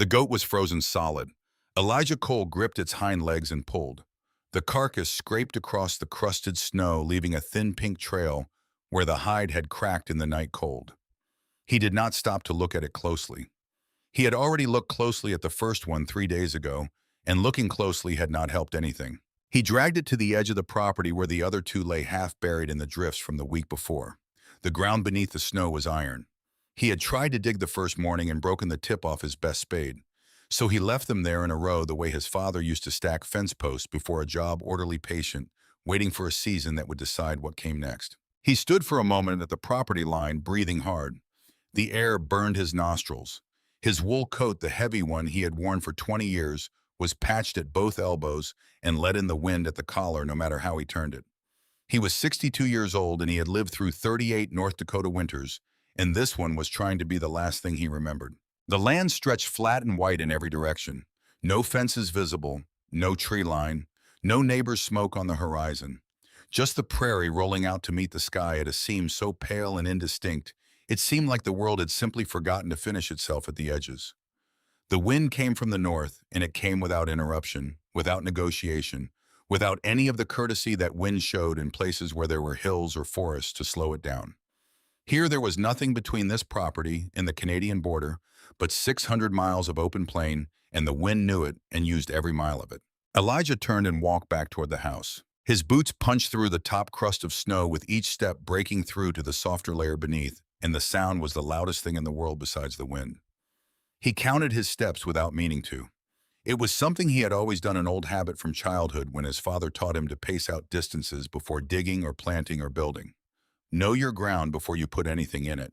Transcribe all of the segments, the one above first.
The goat was frozen solid. Elijah Cole gripped its hind legs and pulled. The carcass scraped across the crusted snow, leaving a thin pink trail where the hide had cracked in the night cold. He did not stop to look at it closely. He had already looked closely at the first one 3 days ago, and looking closely had not helped anything. He dragged it to the edge of the property where the other two lay half buried in the drifts from the week before. The ground beneath the snow was iron. He had tried to dig the first morning and broken the tip off his best spade. So he left them there in a row the way his father used to stack fence posts before a job, orderly patient, waiting for a season that would decide what came next. He stood for a moment at the property line, breathing hard. The air burned his nostrils. His wool coat, the heavy one he had worn for 20 years, was patched at both elbows and let in the wind at the collar no matter how he turned it. He was 62 years old and he had lived through 38 North Dakota winters, and this one was trying to be the last thing he remembered. The land stretched flat and white in every direction. No fences visible, no tree line, no neighbor's smoke on the horizon. Just the prairie rolling out to meet the sky at a seam so pale and indistinct, it seemed like the world had simply forgotten to finish itself at the edges. The wind came from the north, and it came without interruption, without negotiation, without any of the courtesy that wind showed in places where there were hills or forests to slow it down. Here there was nothing between this property and the Canadian border but 600 miles of open plain, and the wind knew it and used every mile of it. Elijah turned and walked back toward the house. His boots punched through the top crust of snow, with each step breaking through to the softer layer beneath, and the sound was the loudest thing in the world besides the wind. He counted his steps without meaning to. It was something he had always done, an old habit from childhood when his father taught him to pace out distances before digging or planting or building. Know your ground before you put anything in it.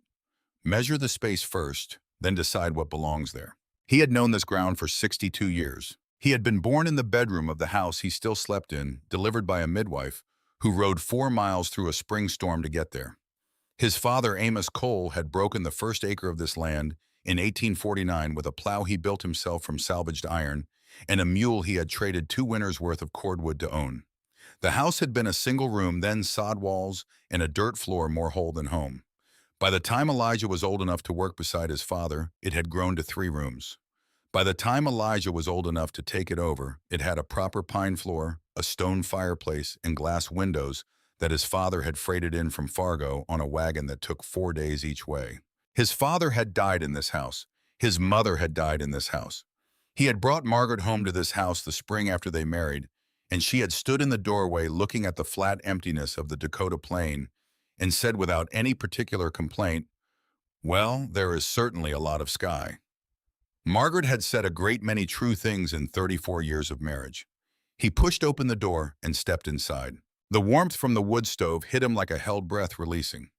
Measure the space first, then decide what belongs there. He had known this ground for 62 years. He had been born in the bedroom of the house he still slept in, delivered by a midwife, who rode 4 miles through a spring storm to get there. His father, Amos Cole, had broken the first acre of this land in 1849 with a plow he built himself from salvaged iron and a mule he had traded 2 winters' worth of cordwood to own. The house had been a single room, then sod walls and a dirt floor, more whole than home. By the time Elijah was old enough to work beside his father, it had grown to 3 rooms. By the time Elijah was old enough to take it over, it had a proper pine floor, a stone fireplace, and glass windows that his father had freighted in from Fargo on a wagon that took 4 days each way. His father had died in this house. His mother had died in this house. He had brought Margaret home to this house the spring after they married, and she had stood in the doorway looking at the flat emptiness of the Dakota plain and said without any particular complaint, "Well, there is certainly a lot of sky." Margaret had said a great many true things in 34 years of marriage. He pushed open the door and stepped inside. The warmth from the wood stove hit him like a held breath releasing.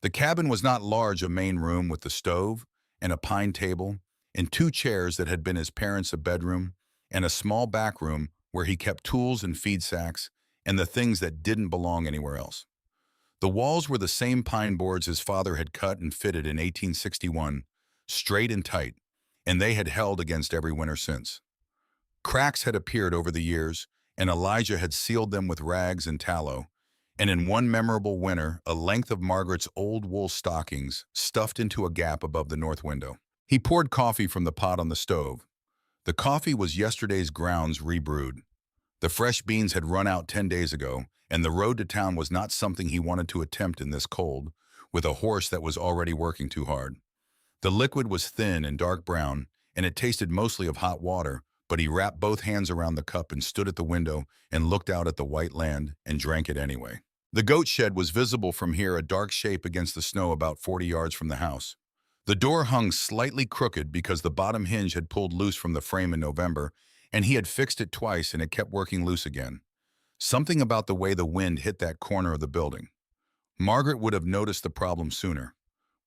The cabin was not large, a main room with the stove and a pine table and 2 chairs that had been his parents' a bedroom, and a small back room where he kept tools and feed sacks and the things that didn't belong anywhere else. The walls were the same pine boards his father had cut and fitted in 1861, straight and tight, and they had held against every winter since. Cracks had appeared over the years, and Elijah had sealed them with rags and tallow, and in one memorable winter, a length of Margaret's old wool stockings stuffed into a gap above the north window. He poured coffee from the pot on the stove. The coffee was yesterday's grounds rebrewed. The fresh beans had run out 10 days ago, and the road to town was not something he wanted to attempt in this cold, with a horse that was already working too hard. The liquid was thin and dark brown, and it tasted mostly of hot water, but he wrapped both hands around the cup and stood at the window and looked out at the white land and drank it anyway. The goat shed was visible from here, a dark shape against the snow about 40 yards from the house. The door hung slightly crooked because the bottom hinge had pulled loose from the frame in November, and he had fixed it twice and it kept working loose again. Something about the way the wind hit that corner of the building. Margaret would have noticed the problem sooner.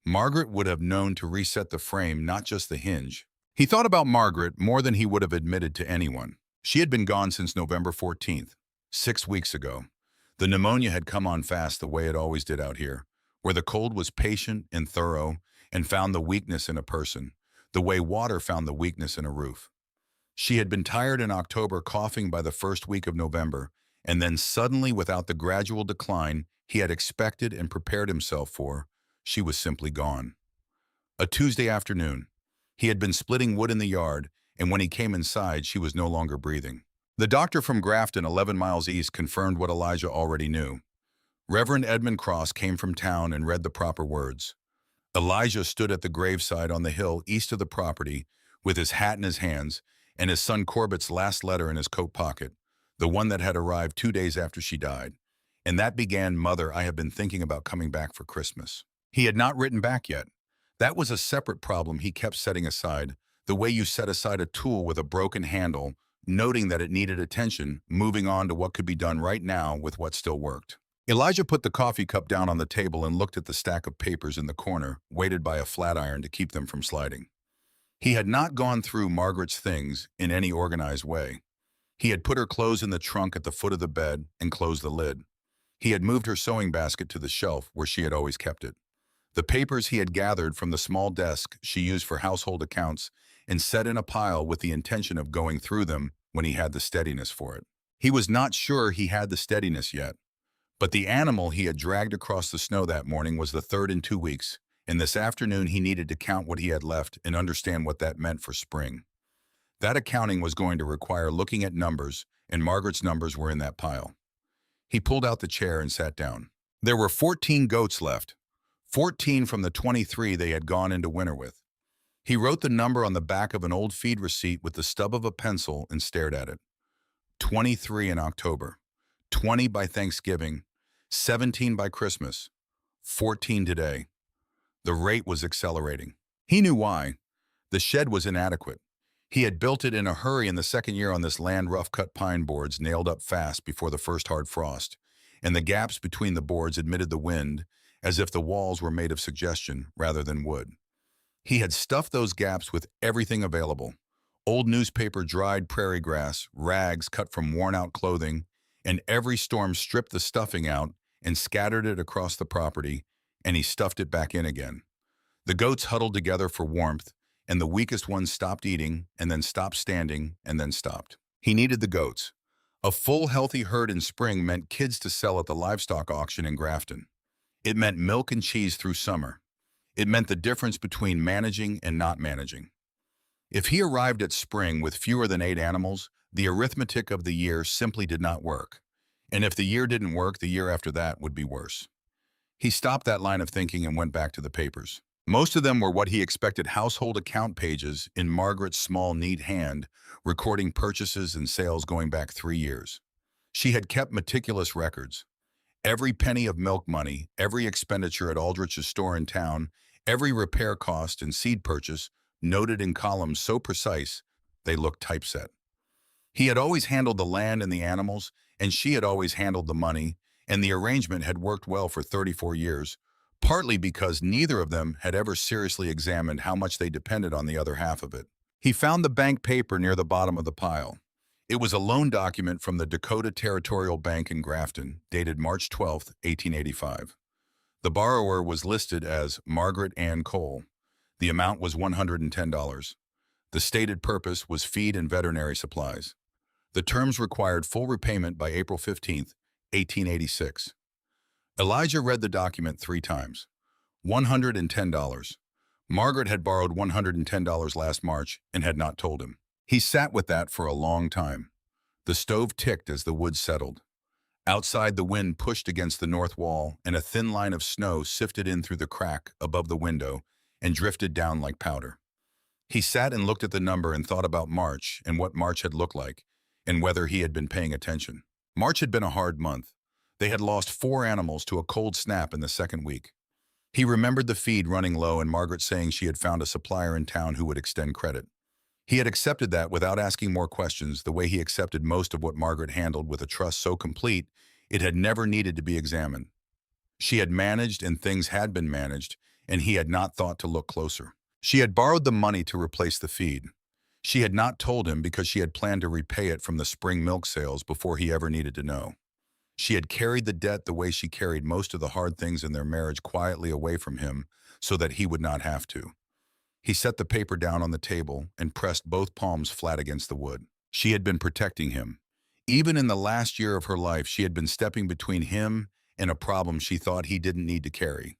Margaret would have known to reset the frame, not just the hinge. He thought about Margaret more than he would have admitted to anyone. She had been gone since November 14th, 6 weeks ago. The pneumonia had come on fast the way it always did out here, where the cold was patient and thorough and found the weakness in a person, the way water found the weakness in a roof. She had been tired in October, coughing by the first week of November, and then suddenly, without the gradual decline he had expected and prepared himself for, she was simply gone. A Tuesday afternoon. He had been splitting wood in the yard, and when he came inside, she was no longer breathing. The doctor from Grafton, 11 miles east, confirmed what Elijah already knew. Reverend Edmund Cross came from town and read the proper words. Elijah stood at the graveside on the hill east of the property with his hat in his hands and his son Corbett's last letter in his coat pocket, the one that had arrived 2 days after she died. And that began, "Mother, I have been thinking about coming back for Christmas." He had not written back yet. That was a separate problem he kept setting aside, the way you set aside a tool with a broken handle, noting that it needed attention, moving on to what could be done right now with what still worked. Elijah put the coffee cup down on the table and looked at the stack of papers in the corner, weighted by a flat iron to keep them from sliding. He had not gone through Margaret's things in any organized way. He had put her clothes in the trunk at the foot of the bed and closed the lid. He had moved her sewing basket to the shelf where she had always kept it. The papers he had gathered from the small desk she used for household accounts and set in a pile with the intention of going through them when he had the steadiness for it. He was not sure he had the steadiness yet. But the animal he had dragged across the snow that morning was the third in 2 weeks, and this afternoon he needed to count what he had left and understand what that meant for spring. That accounting was going to require looking at numbers, and Margaret's numbers were in that pile. He pulled out the chair and sat down. There were 14 goats left, 14 from the 23 they had gone into winter with. He wrote the number on the back of an old feed receipt with the stub of a pencil and stared at it. 23 in October, 20 by Thanksgiving, 17 by Christmas, 14 today. The rate was accelerating. He knew why. The shed was inadequate. He had built it in a hurry in the second year on this land, rough-cut pine boards nailed up fast before the first hard frost, and the gaps between the boards admitted the wind as if the walls were made of suggestion rather than wood. He had stuffed those gaps with everything available: old newspaper, dried prairie grass, rags cut from worn-out clothing, and every storm stripped the stuffing out and scattered it across the property, and he stuffed it back in again. The goats huddled together for warmth, and the weakest ones stopped eating, and then stopped standing, and then stopped. He needed the goats. A full, healthy herd in spring meant kids to sell at the livestock auction in Grafton. It meant milk and cheese through summer. It meant the difference between managing and not managing. If he arrived at spring with fewer than 8 animals, the arithmetic of the year simply did not work. And if the year didn't work, the year after that would be worse. He stopped that line of thinking and went back to the papers. Most of them were what he expected: household account pages in Margaret's small, neat hand, recording purchases and sales going back 3 years. She had kept meticulous records. Every penny of milk money, every expenditure at Aldrich's store in town, every repair cost and seed purchase, noted in columns so precise they looked typeset. He had always handled the land and the animals, and she had always handled the money, and the arrangement had worked well for 34 years, partly because neither of them had ever seriously examined how much they depended on the other half of it. He found the bank paper near the bottom of the pile. It was a loan document from the Dakota Territorial Bank in Grafton, dated March 12, 1885. The borrower was listed as Margaret Ann Cole. The amount was $110. The stated purpose was feed and veterinary supplies. The terms required full repayment by April 15, 1886. Elijah read the document 3 times. $110. Margaret had borrowed $110 last March and had not told him. He sat with that for a long time. The stove ticked as the wood settled. Outside, the wind pushed against the north wall, and a thin line of snow sifted in through the crack above the window and drifted down like powder. He sat and looked at the number and thought about March and what March had looked like, and whether he had been paying attention. March had been a hard month. They had lost 4 animals to a cold snap in the second week. He remembered the feed running low and Margaret saying she had found a supplier in town who would extend credit. He had accepted that without asking more questions, the way he accepted most of what Margaret handled, with a trust so complete it had never needed to be examined. She had managed, and things had been managed, and he had not thought to look closer. She had borrowed the money to replace the feed. She had not told him because she had planned to repay it from the spring milk sales before he ever needed to know. She had carried the debt the way she carried most of the hard things in their marriage, quietly away from him so that he would not have to. He set the paper down on the table and pressed both palms flat against the wood. She had been protecting him. Even in the last year of her life, she had been stepping between him and a problem she thought he didn't need to carry.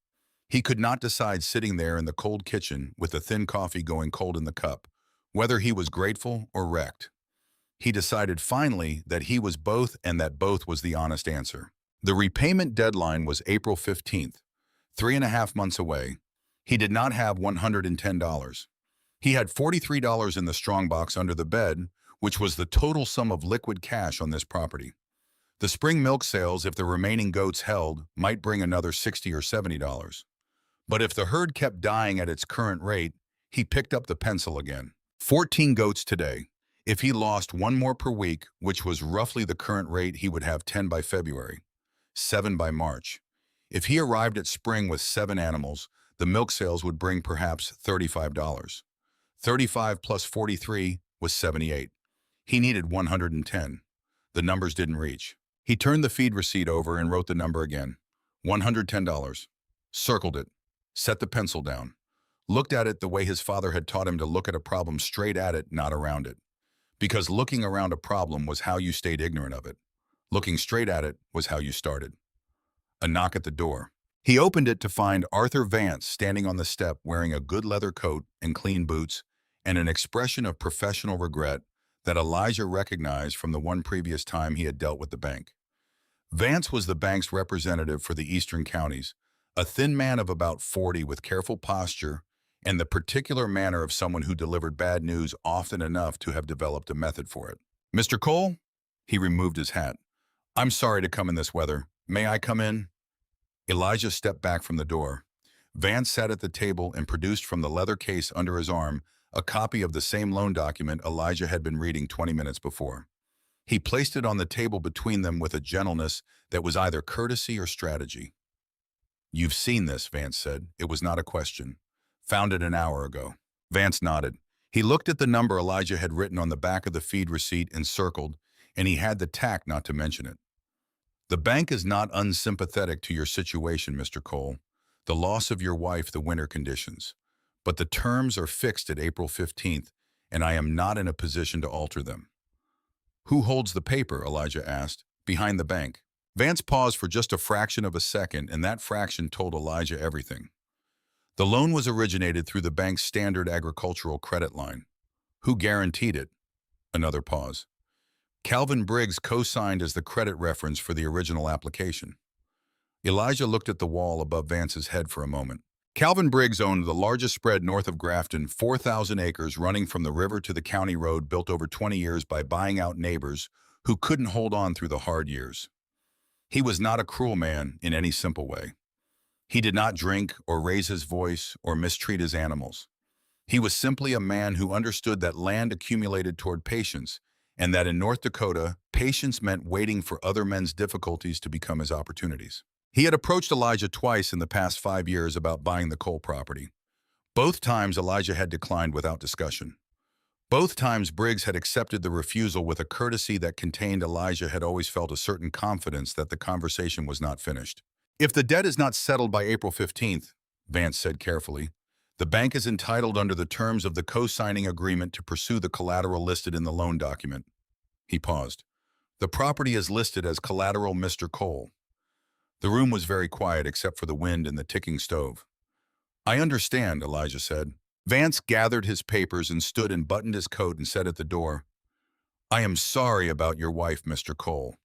He could not decide sitting there in the cold kitchen with the thin coffee going cold in the cup, whether he was grateful or wrecked. He decided finally that he was both and that both was the honest answer. The repayment deadline was April 15th, 3.5 months away. He did not have $110. He had $43 in the strongbox under the bed, which was the total sum of liquid cash on this property. The spring milk sales, if the remaining goats held, might bring another $60 or $70. But if the herd kept dying at its current rate, he picked up the pencil again. 14 goats today. If he lost one more per week, which was roughly the current rate, he would have 10 by February, 7 by March. If he arrived at spring with 7 animals, the milk sales would bring perhaps $35. 35 plus 43 was 78. He needed 110. The numbers didn't reach. He turned the feed receipt over and wrote the number again. $110. Circled it. Set the pencil down. Looked at it the way his father had taught him to look at a problem, straight at it, not around it. Because looking around a problem was how you stayed ignorant of it. Looking straight at it was how you started. A knock at the door. He opened it to find Arthur Vance standing on the step wearing a good leather coat and clean boots and an expression of professional regret that Elijah recognized from the one previous time he had dealt with the bank. Vance was the bank's representative for the eastern counties, a thin man of about 40 with careful posture and the particular manner of someone who delivered bad news often enough to have developed a method for it. "Mr. Cole?" He removed his hat. "I'm sorry to come in this weather. May I come in?" Elijah stepped back from the door. Vance sat at the table and produced from the leather case under his arm a copy of the same loan document Elijah had been reading 20 minutes before. He placed it on the table between them with a gentleness that was either courtesy or strategy. "You've seen this," Vance said. "It was not a question. Found it an hour ago." Vance nodded. He looked at the number Elijah had written on the back of the feed receipt and circled, and he had the tact not to mention it. "The bank is not unsympathetic to your situation, Mr. Cole. The loss of your wife, the winter conditions. But the terms are fixed at April 15th, and I am not in a position to alter them." "Who holds the paper?" Elijah asked. "Behind the bank." Vance paused for just a fraction of a second, and that fraction told Elijah everything. The loan was originated through the bank's standard agricultural credit line. "Who guaranteed it?" Another pause. "Calvin Briggs co-signed as the credit reference for the original application." Elijah looked at the wall above Vance's head for a moment. Calvin Briggs owned the largest spread north of Grafton, 4,000 acres running from the river to the county road, built over 20 years by buying out neighbors who couldn't hold on through the hard years. He was not a cruel man in any simple way. He did not drink or raise his voice or mistreat his animals. He was simply a man who understood that land accumulated toward patience, and that in North Dakota, patience meant waiting for other men's difficulties to become his opportunities. He had approached Elijah twice in the past 5 years about buying the Cole property. Both times Elijah had declined without discussion. Both times Briggs had accepted the refusal with a courtesy that contained Elijah had always felt a certain confidence that the conversation was not finished. "If the debt is not settled by April 15th, Vance said carefully, "the bank is entitled under the terms of the co-signing agreement to pursue the collateral listed in the loan document." He paused. "The property is listed as collateral, Mr. Cole." The room was very quiet except for the wind and the ticking stove. "I understand," Elijah said. Vance gathered his papers and stood and buttoned his coat and said at the door, "I am sorry about your wife, Mr. Cole.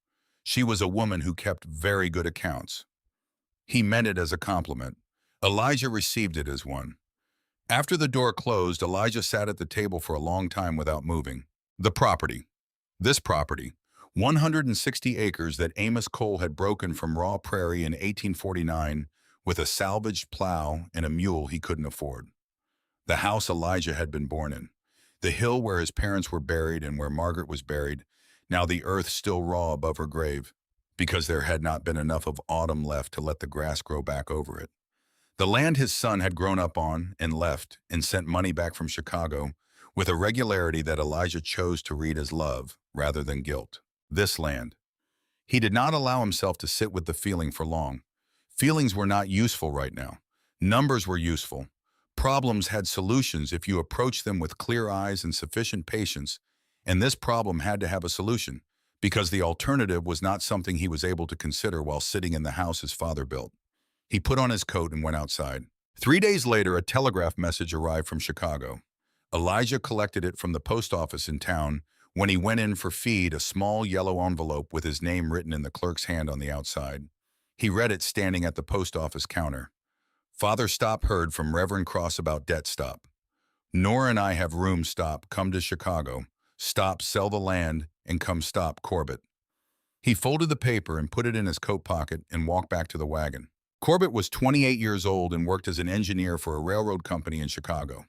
She was a woman who kept very good accounts." He meant it as a compliment. Elijah received it as one. After the door closed, Elijah sat at the table for a long time without moving. The property. This property. 160 acres that Amos Cole had broken from raw prairie in 1849 with a salvaged plow and a mule he couldn't afford. The house Elijah had been born in. The hill where his parents were buried and where Margaret was buried, now the earth still raw above her grave, because there had not been enough of autumn left to let the grass grow back over it. The land his son had grown up on and left and sent money back from Chicago with a regularity that Elijah chose to read as love rather than guilt. This land. He did not allow himself to sit with the feeling for long. Feelings were not useful right now. Numbers were useful. Problems had solutions if you approached them with clear eyes and sufficient patience, and this problem had to have a solution, because the alternative was not something he was able to consider while sitting in the house his father built. He put on his coat and went outside. 3 days later, a telegraph message arrived from Chicago. Elijah collected it from the post office in town. When he went in for feed, a small yellow envelope with his name written in the clerk's hand on the outside. He read it standing at the post office counter. Father Stop heard from Reverend Cross about debt stop. Nora and I have room stop, come to Chicago. Stop, sell the land, and come stop, Corbett. He folded the paper and put it in his coat pocket and walked back to the wagon. Corbett was 28 years old and worked as an engineer for a railroad company in Chicago.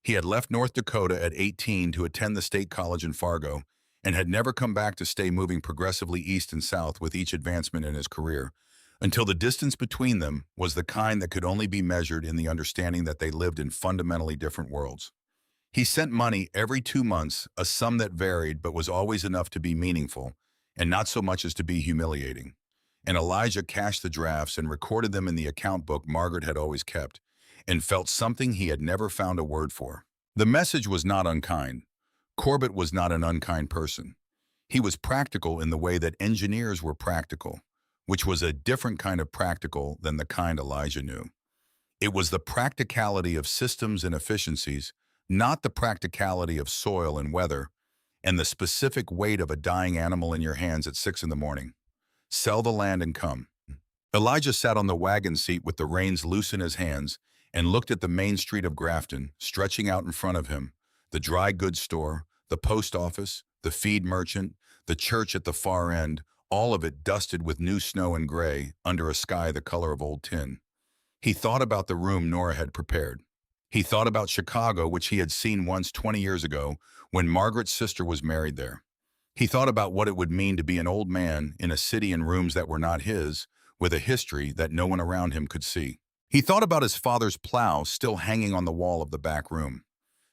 He had left North Dakota at 18 to attend the state college in Fargo and had never come back to stay moving progressively east and south with each advancement in his career, until the distance between them was the kind that could only be measured in the understanding that they lived in fundamentally different worlds. He sent money every 2 months, a sum that varied but was always enough to be meaningful, and not so much as to be humiliating. And Elijah cashed the drafts and recorded them in the account book Margaret had always kept, and felt something he had never found a word for. The message was not unkind. Corbett was not an unkind person. He was practical in the way that engineers were practical, which was a different kind of practical than the kind Elijah knew. It was the practicality of systems and efficiencies, not the practicality of soil and weather, and the specific weight of a dying animal in your hands at 6 in the morning. Sell the land and come. Elijah sat on the wagon seat with the reins loose in his hands and looked at the main street of Grafton, stretching out in front of him, the dry goods store, the post office, the feed merchant, the church at the far end, all of it dusted with new snow and gray under a sky the color of old tin. He thought about the room Nora had prepared. He thought about Chicago, which he had seen once 20 years ago when Margaret's sister was married there. He thought about what it would mean to be an old man in a city in rooms that were not his, with a history that no one around him could see. He thought about his father's plow still hanging on the wall of the back room,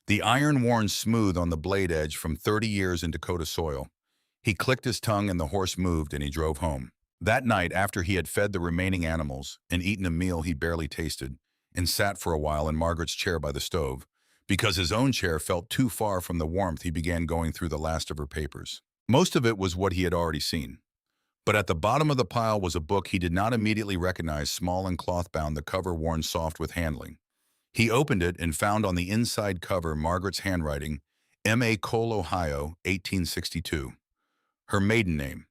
the iron worn smooth on the blade edge from 30 years in Dakota soil. He clicked his tongue and the horse moved and he drove home. That night, after he had fed the remaining animals and eaten a meal he barely tasted, and sat for a while in Margaret's chair by the stove, because his own chair felt too far from the warmth, he began going through the last of her papers. Most of it was what he had already seen. But at the bottom of the pile was a book he did not immediately recognize, small and cloth-bound, the cover worn soft with handling. He opened it and found on the inside cover Margaret's handwriting, M.A. Cole, Ohio, 1862. Her maiden name,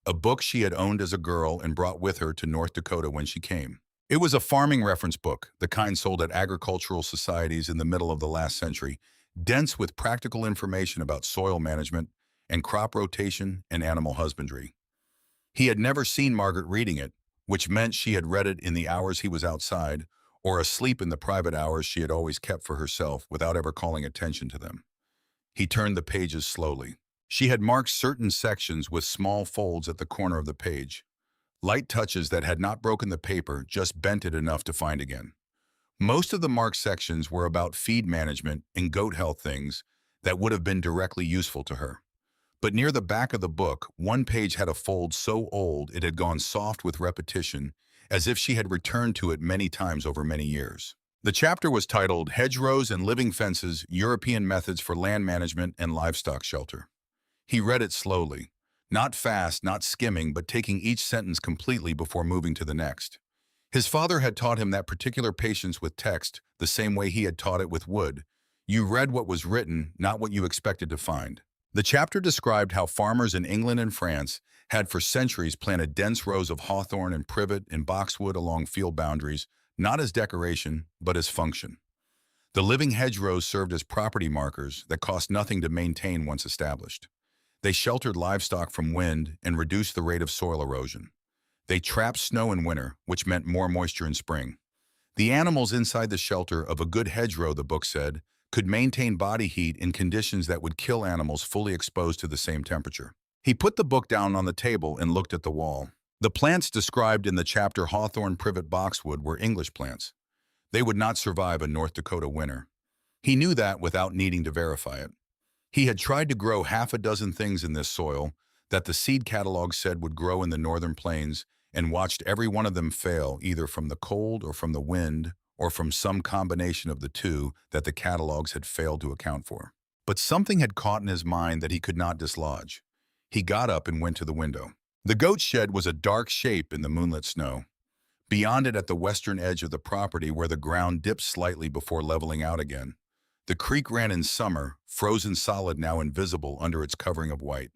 a book she had owned as a girl and brought with her to North Dakota when she came. It was a farming reference book, the kind sold at agricultural societies in the middle of the last century, dense with practical information about soil management and crop rotation and animal husbandry. He had never seen Margaret reading it, which meant she had read it in the hours he was outside, or asleep in the private hours she had always kept for herself without ever calling attention to them. He turned the pages slowly. She had marked certain sections with small folds at the corner of the page. Light touches that had not broken the paper, just bent it enough to find again. Most of the marked sections were about feed management and goat health, things that would have been directly useful to her. But near the back of the book, one page had a fold so old it had gone soft with repetition, as if she had returned to it many times over many years. The chapter was titled Hedgerows and Living Fences, European Methods for Land Management and Livestock Shelter. He read it slowly. Not fast, not skimming, but taking each sentence completely before moving to the next. His father had taught him that particular patience with text, the same way he had taught it with wood. You read what was written, not what you expected to find. The chapter described how farmers in England and France had for centuries planted dense rows of hawthorn and privet and boxwood along field boundaries, not as decoration, but as function. The living hedgerows served as property markers that cost nothing to maintain once established. They sheltered livestock from wind and reduced the rate of soil erosion. They trapped snow in winter, which meant more moisture in spring. The animals inside the shelter of a good hedgerow, the book said, could maintain body heat in conditions that would kill animals fully exposed to the same temperature. He put the book down on the table and looked at the wall. The plants described in the chapter hawthorn, privet, boxwood were English plants. They would not survive a North Dakota winter. He knew that without needing to verify it. He had tried to grow half a dozen things in this soil that the seed catalog said would grow in the northern plains, and watched every one of them fail, either from the cold or from the wind, or from some combination of the two that the catalogs had failed to account for. But something had caught in his mind that he could not dislodge. He got up and went to the window. The goat shed was a dark shape in the moonlit snow. Beyond it, at the western edge of the property where the ground dipped slightly before leveling out again, the creek ran in summer, frozen solid now invisible under its covering of white.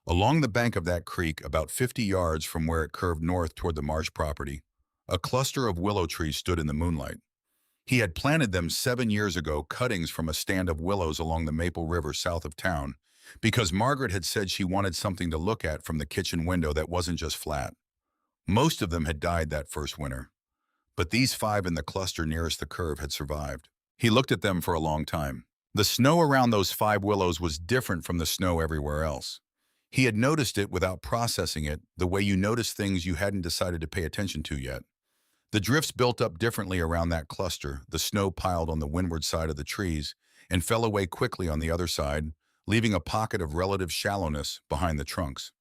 Along the bank of that creek, about 50 yards from where it curved north toward the marsh property, a cluster of willow trees stood in the moonlight. He had planted them 7 years ago, cuttings from a stand of willows along the Maple River south of town, because Margaret had said she wanted something to look at from the kitchen window that wasn't just flat. Most of them had died that first winter, but these 5 in the cluster nearest the curve had survived. He looked at them for a long time. The snow around those 5 willows was different from the snow everywhere else. He had noticed it without processing it, the way you notice things you hadn't decided to pay attention to yet. The drifts built up differently around that cluster, the snow piled on the windward side of the trees, and fell away quickly on the other side, leaving a pocket of relative shallowness behind the trunks.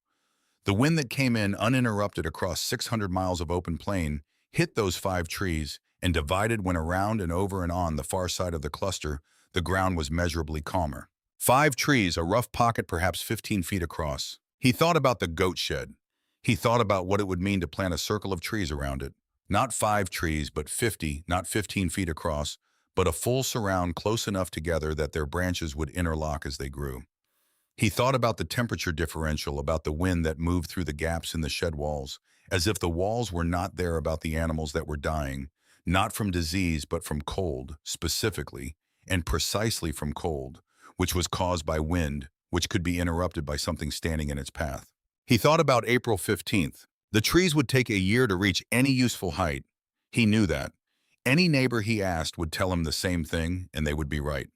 The wind that came in uninterrupted across 600 miles of open plain hit those 5 trees and divided when around and over and on the far side of the cluster, the ground was measurably calmer. 5 trees, a rough pocket perhaps 15 feet across. He thought about the goat shed. He thought about what it would mean to plant a circle of trees around it. Not 5 trees, but 50, not 15 feet across, but a full surround close enough together that their branches would interlock as they grew. He thought about the temperature differential, about the wind that moved through the gaps in the shed walls, as if the walls were not there, about the animals that were dying, not from disease but from cold, specifically, and precisely from cold, which was caused by wind, which could be interrupted by something standing in its path. He thought about April 15th. The trees would take a year to reach any useful height. He knew that. Any neighbor he asked would tell him the same thing, and they would be right.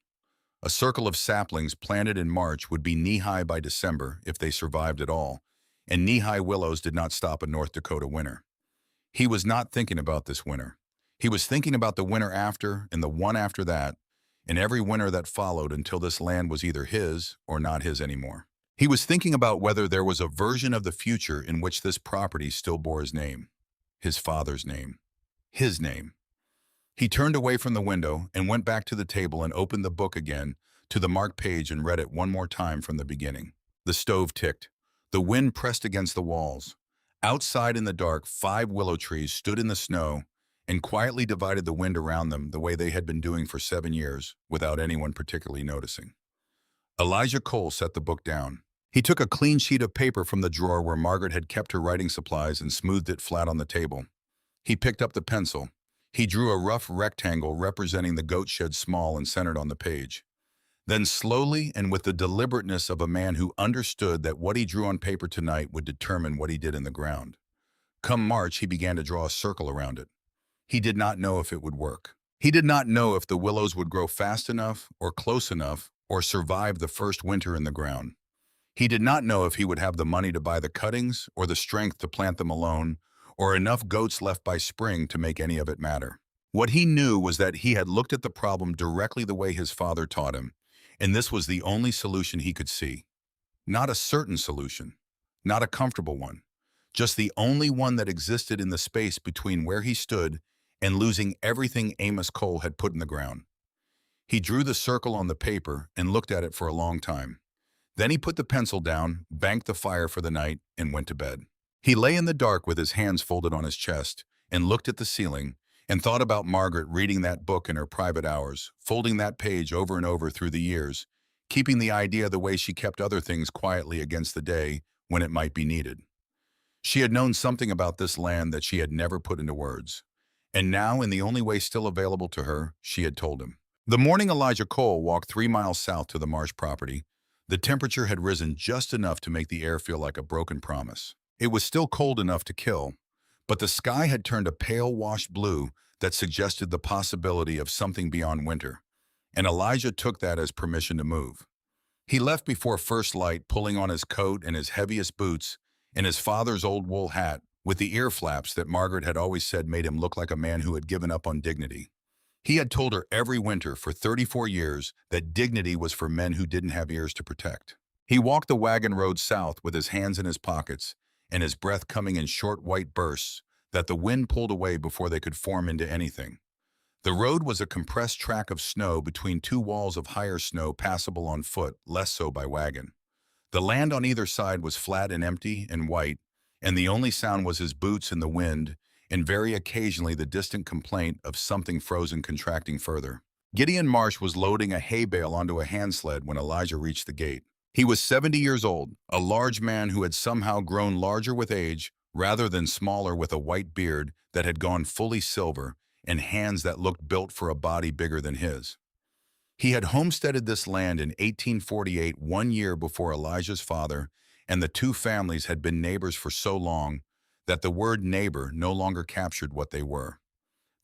A circle of saplings planted in March would be knee-high by December if they survived at all, and knee-high willows did not stop a North Dakota winter. He was not thinking about this winter. He was thinking about the winter after and the one after that, and every winter that followed until this land was either his or not his anymore. He was thinking about whether there was a version of the future in which this property still bore his name, his father's name, his name. He turned away from the window and went back to the table and opened the book again to the marked page and read it one more time from the beginning. The stove ticked. The wind pressed against the walls. Outside in the dark, 5 willow trees stood in the snow and quietly divided the wind around them the way they had been doing for 7 years without anyone particularly noticing. Elijah Cole set the book down. He took a clean sheet of paper from the drawer where Margaret had kept her writing supplies and smoothed it flat on the table. He picked up the pencil. He drew a rough rectangle representing the goat shed, small and centered on the page. Then slowly and with the deliberateness of a man who understood that what he drew on paper tonight would determine what he did in the ground. Come March, he began to draw a circle around it. He did not know if it would work. He did not know if the willows would grow fast enough or close enough or survive the first winter in the ground. He did not know if he would have the money to buy the cuttings or the strength to plant them alone, or enough goats left by spring to make any of it matter. What he knew was that he had looked at the problem directly the way his father taught him, and this was the only solution he could see. Not a certain solution, not a comfortable one, just the only one that existed in the space between where he stood and losing everything Amos Cole had put in the ground. He drew the circle on the paper and looked at it for a long time. Then he put the pencil down, banked the fire for the night, and went to bed. He lay in the dark with his hands folded on his chest and looked at the ceiling and thought about Margaret reading that book in her private hours, folding that page over and over through the years, keeping the idea the way she kept other things quietly against the day when it might be needed. She had known something about this land that she had never put into words, and now, in the only way still available to her, she had told him. The morning Elijah Cole walked 3 miles south to the marsh property, the temperature had risen just enough to make the air feel like a broken promise. It was still cold enough to kill, but the sky had turned a pale washed blue that suggested the possibility of something beyond winter, and Elijah took that as permission to move. He left before first light, pulling on his coat and his heaviest boots and his father's old wool hat with the ear flaps that Margaret had always said made him look like a man who had given up on dignity. He had told her every winter for 34 years that dignity was for men who didn't have ears to protect. He walked the wagon road south with his hands in his pockets and his breath coming in short white bursts that the wind pulled away before they could form into anything. The road was a compressed track of snow between 2 walls of higher snow passable on foot, less so by wagon. The land on either side was flat and empty and white, and the only sound was his boots in the wind and very occasionally the distant complaint of something frozen contracting further. Gideon Marsh was loading a hay bale onto a hand sled when Elijah reached the gate. He was 70 years old, a large man who had somehow grown larger with age rather than smaller, with a white beard that had gone fully silver and hands that looked built for a body bigger than his. He had homesteaded this land in 1848, 1 year before Elijah's father, and the two families had been neighbors for so long that the word neighbor no longer captured what they were.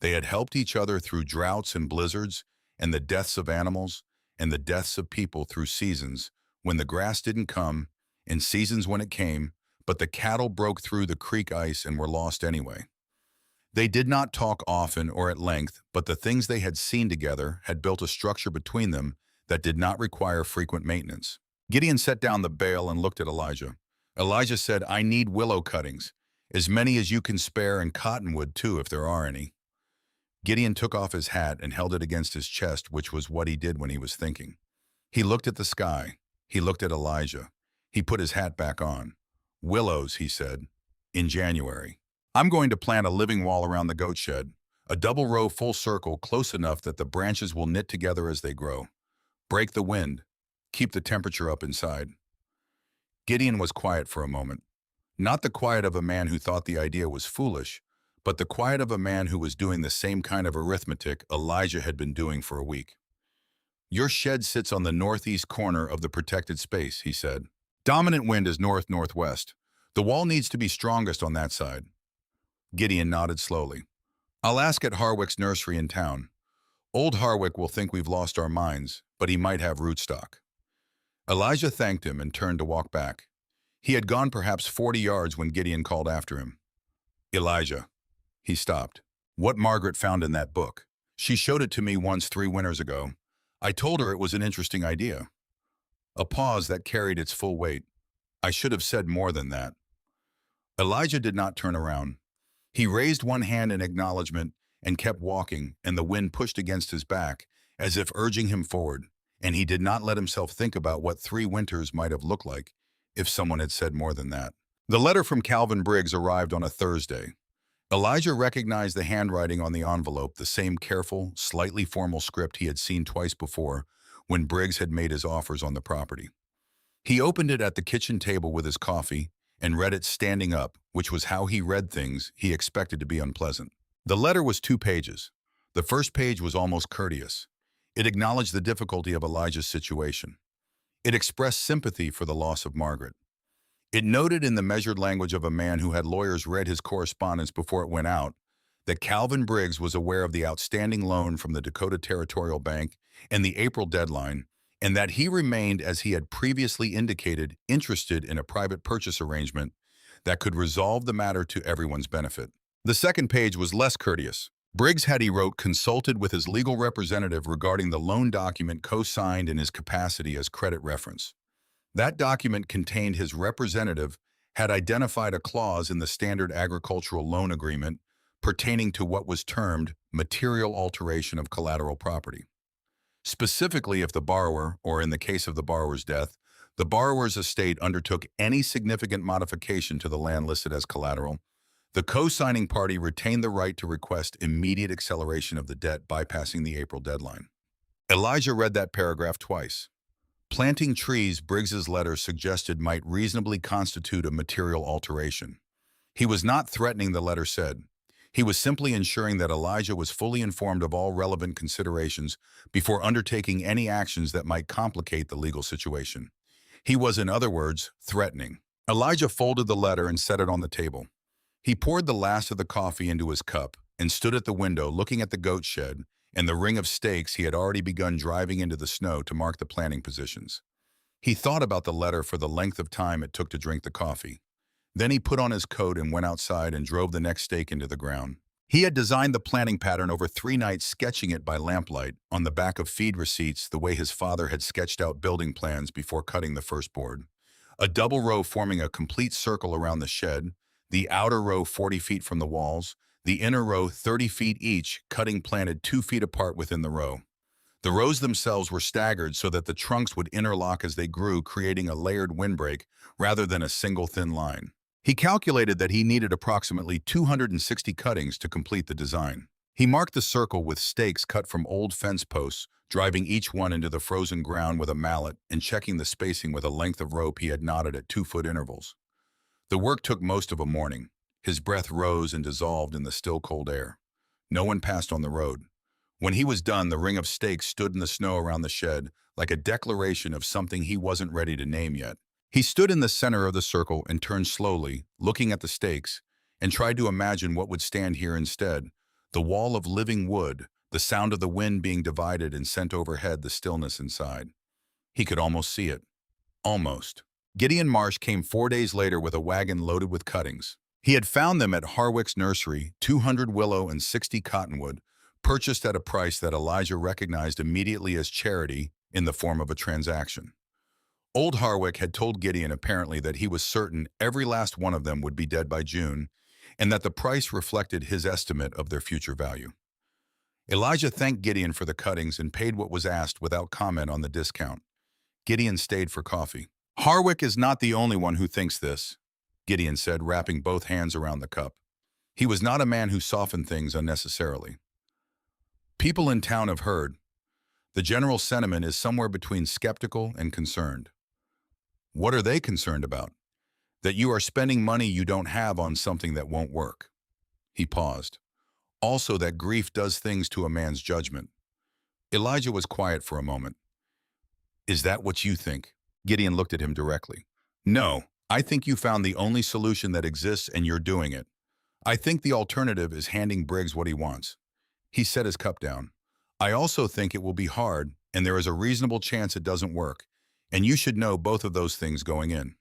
They had helped each other through droughts and blizzards, and the deaths of animals, and the deaths of people through seasons when the grass didn't come, and seasons when it came, but the cattle broke through the creek ice and were lost anyway. They did not talk often or at length, but the things they had seen together had built a structure between them that did not require frequent maintenance. Gideon set down the bale and looked at Elijah. Elijah said, "I need willow cuttings, as many as you can spare, and cottonwood too, if there are any." Gideon took off his hat and held it against his chest, which was what he did when he was thinking. He looked at the sky. He looked at Elijah. He put his hat back on. "Willows," he said, "in January. I'm going to plant a living wall around the goat shed, a double row full circle close enough that the branches will knit together as they grow. Break the wind. Keep the temperature up inside." Gideon was quiet for a moment. Not the quiet of a man who thought the idea was foolish, but the quiet of a man who was doing the same kind of arithmetic Elijah had been doing for a week. "Your shed sits on the northeast corner of the protected space," he said. "Dominant wind is north-northwest. The wall needs to be strongest on that side." Gideon nodded slowly. "I'll ask at Harwick's nursery in town. Old Harwick will think we've lost our minds, but he might have rootstock." Elijah thanked him and turned to walk back. He had gone perhaps 40 yards when Gideon called after him. "Elijah." He stopped. "What Margaret found in that book. She showed it to me once 3 winters ago. I told her it was an interesting idea." A pause that carried its full weight. "I should have said more than that." Elijah did not turn around. He raised one hand in acknowledgement and kept walking, and the wind pushed against his back, as if urging him forward, and he did not let himself think about what 3 winters might have looked like if someone had said more than that. The letter from Calvin Briggs arrived on a Thursday. Elijah recognized the handwriting on the envelope, the same careful, slightly formal script he had seen twice before when Briggs had made his offers on the property. He opened it at the kitchen table with his coffee and read it standing up, which was how he read things he expected to be unpleasant. The letter was 2 pages. The first page was almost courteous. It acknowledged the difficulty of Elijah's situation. It expressed sympathy for the loss of Margaret. It noted in the measured language of a man who had lawyers read his correspondence before it went out that Calvin Briggs was aware of the outstanding loan from the Dakota Territorial Bank and the April deadline, and that he remained, as he had previously indicated, interested in a private purchase arrangement that could resolve the matter to everyone's benefit. The second page was less courteous. Briggs had, he wrote, consulted with his legal representative regarding the loan document co-signed in his capacity as credit reference. That document contained his representative had identified a clause in the standard agricultural loan agreement pertaining to what was termed material alteration of collateral property. Specifically, if the borrower, or in the case of the borrower's death, the borrower's estate undertook any significant modification to the land listed as collateral, the co-signing party retained the right to request immediate acceleration of the debt, bypassing the April deadline. Elijah read that paragraph twice. Planting trees, Briggs's letter suggested, might reasonably constitute a material alteration. He was not threatening, the letter said. He was simply ensuring that Elijah was fully informed of all relevant considerations before undertaking any actions that might complicate the legal situation. He was, in other words, threatening. Elijah folded the letter and set it on the table. He poured the last of the coffee into his cup and stood at the window looking at the goat shed and the ring of stakes he had already begun driving into the snow to mark the planting positions. He thought about the letter for the length of time it took to drink the coffee. Then he put on his coat and went outside and drove the next stake into the ground. He had designed the planting pattern over 3 nights, sketching it by lamplight on the back of feed receipts the way his father had sketched out building plans before cutting the first board. A double row forming a complete circle around the shed, the outer row 40 feet from the walls, the inner row 30 feet each, cutting planted 2 feet apart within the row. The rows themselves were staggered so that the trunks would interlock as they grew, creating a layered windbreak rather than a single thin line. He calculated that he needed approximately 260 cuttings to complete the design. He marked the circle with stakes cut from old fence posts, driving each one into the frozen ground with a mallet and checking the spacing with a length of rope he had knotted at 2-foot intervals. The work took most of a morning. His breath rose and dissolved in the still cold air. No one passed on the road. When he was done, the ring of stakes stood in the snow around the shed, like a declaration of something he wasn't ready to name yet. He stood in the center of the circle and turned slowly, looking at the stakes, and tried to imagine what would stand here instead. The wall of living wood, the sound of the wind being divided and sent overhead the stillness inside. He could almost see it. Almost. Gideon Marsh came 4 days later with a wagon loaded with cuttings. He had found them at Harwick's nursery, 200 willow and 60 cottonwood, purchased at a price that Elijah recognized immediately as charity in the form of a transaction. Old Harwick had told Gideon apparently that he was certain every last one of them would be dead by June, and that the price reflected his estimate of their future value. Elijah thanked Gideon for the cuttings and paid what was asked without comment on the discount. Gideon stayed for coffee. "Harwick is not the only one who thinks this," Gideon said, wrapping both hands around the cup. He was not a man who softened things unnecessarily. "People in town have heard. The general sentiment is somewhere between skeptical and concerned." "What are they concerned about?" "That you are spending money you don't have on something that won't work." He paused. "Also that grief does things to a man's judgment." Elijah was quiet for a moment. "Is that what you think?" Gideon looked at him directly. "No, I think you found the only solution that exists and you're doing it. I think the alternative is handing Briggs what he wants." He set his cup down. "I also think it will be hard, and there is a reasonable chance it doesn't work, and you should know both of those things going in."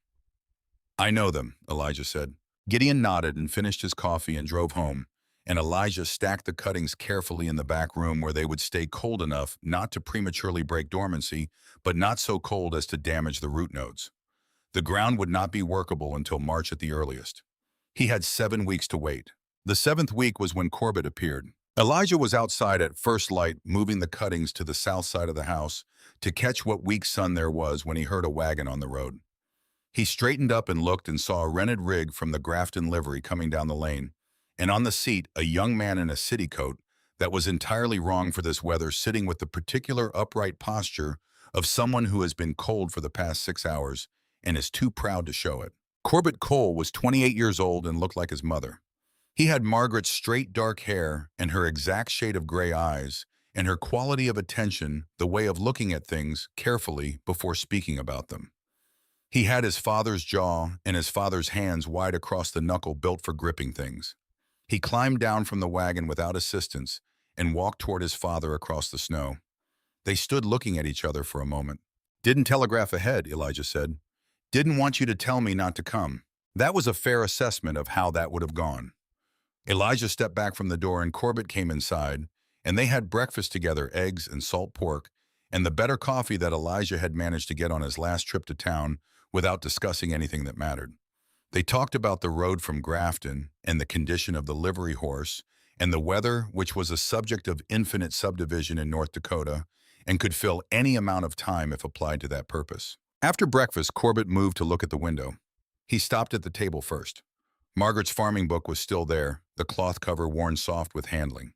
"I know them," Elijah said. Gideon nodded and finished his coffee and drove home, and Elijah stacked the cuttings carefully in the back room where they would stay cold enough not to prematurely break dormancy, but not so cold as to damage the root nodes. The ground would not be workable until March at the earliest. He had 7 weeks to wait. The 7th week was when Corbett appeared. Elijah was outside at first light, moving the cuttings to the south side of the house to catch what weak sun there was when he heard a wagon on the road. He straightened up and looked and saw a rented rig from the Grafton livery coming down the lane, and on the seat a young man in a city coat that was entirely wrong for this weather, sitting with the particular upright posture of someone who has been cold for the past 6 hours and is too proud to show it. Corbett Cole was 28 years old and looked like his mother. He had Margaret's straight dark hair and her exact shade of gray eyes, and her quality of attention, the way of looking at things carefully before speaking about them. He had his father's jaw and his father's hands wide across the knuckle built for gripping things. He climbed down from the wagon without assistance and walked toward his father across the snow. They stood looking at each other for a moment. "Didn't telegraph ahead," Elijah said. "Didn't want you to tell me not to come." That was a fair assessment of how that would have gone. Elijah stepped back from the door and Corbett came inside, and they had breakfast together, eggs and salt pork, and the better coffee that Elijah had managed to get on his last trip to town without discussing anything that mattered. They talked about the road from Grafton and the condition of the livery horse and the weather, which was a subject of infinite subdivision in North Dakota and could fill any amount of time if applied to that purpose. After breakfast, Corbett moved to look at the window. He stopped at the table first. Margaret's farming book was still there, the cloth cover worn soft with handling.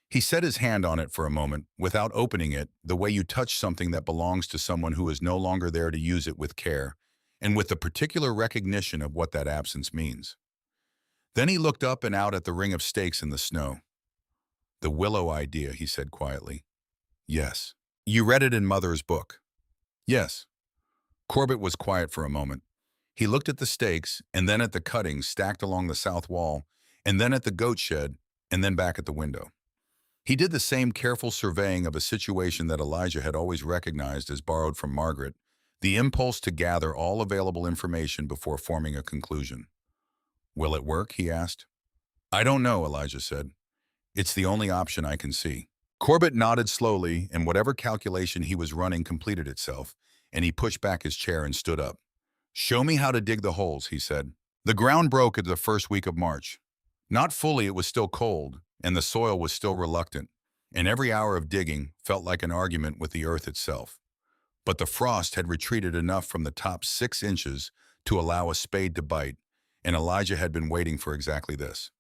He set his hand on it for a moment, without opening it, the way you touch something that belongs to someone who is no longer there to use it with care, and with the particular recognition of what that absence means. Then he looked up and out at the ring of stakes in the snow. "The willow idea," he said quietly. "Yes." "You read it in Mother's book?" "Yes." Corbett was quiet for a moment. He looked at the stakes, and then at the cuttings stacked along the south wall, and then at the goat shed, and then back at the window. He did the same careful surveying of a situation that Elijah had always recognized as borrowed from Margaret, the impulse to gather all available information before forming a conclusion. "Will it work?" he asked. "I don't know," Elijah said. "It's the only option I can see." Corbett nodded slowly, and whatever calculation he was running completed itself, and he pushed back his chair and stood up. "Show me how to dig the holes," he said. The ground broke at the first week of March. Not fully, it was still cold, and the soil was still reluctant, and every hour of digging felt like an argument with the earth itself. But the frost had retreated enough from the top 6 inches to allow a spade to bite, and Elijah had been waiting for exactly this.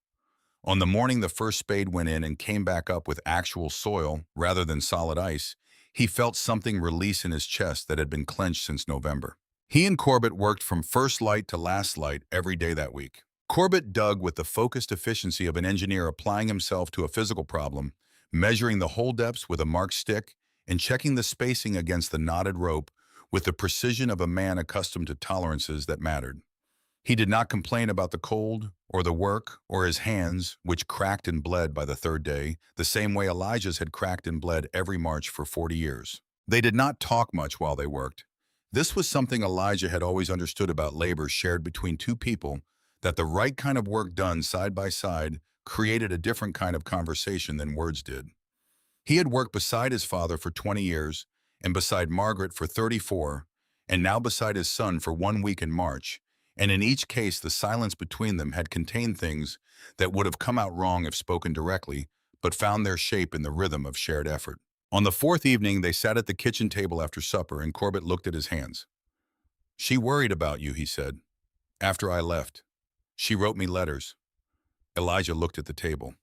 On the morning the first spade went in and came back up with actual soil rather than solid ice, he felt something release in his chest that had been clenched since November. He and Corbett worked from first light to last light every day that week. Corbett dug with the focused efficiency of an engineer applying himself to a physical problem, measuring the hole depths with a marked stick and checking the spacing against the knotted rope with the precision of a man accustomed to tolerances that mattered. He did not complain about the cold, or the work, or his hands, which cracked and bled by the third day, the same way Elijah's had cracked and bled every March for 40 years. They did not talk much while they worked. This was something Elijah had always understood about labor shared between two people, that the right kind of work done side by side created a different kind of conversation than words did. He had worked beside his father for 20 years, and beside Margaret for 34, and now beside his son for 1 week in March, and in each case the silence between them had contained things that would have come out wrong if spoken directly, but found their shape in the rhythm of shared effort. On the fourth evening, they sat at the kitchen table after supper, and Corbett looked at his hands. "She worried about you," he said. "After I left. She wrote me letters." Elijah looked at the table.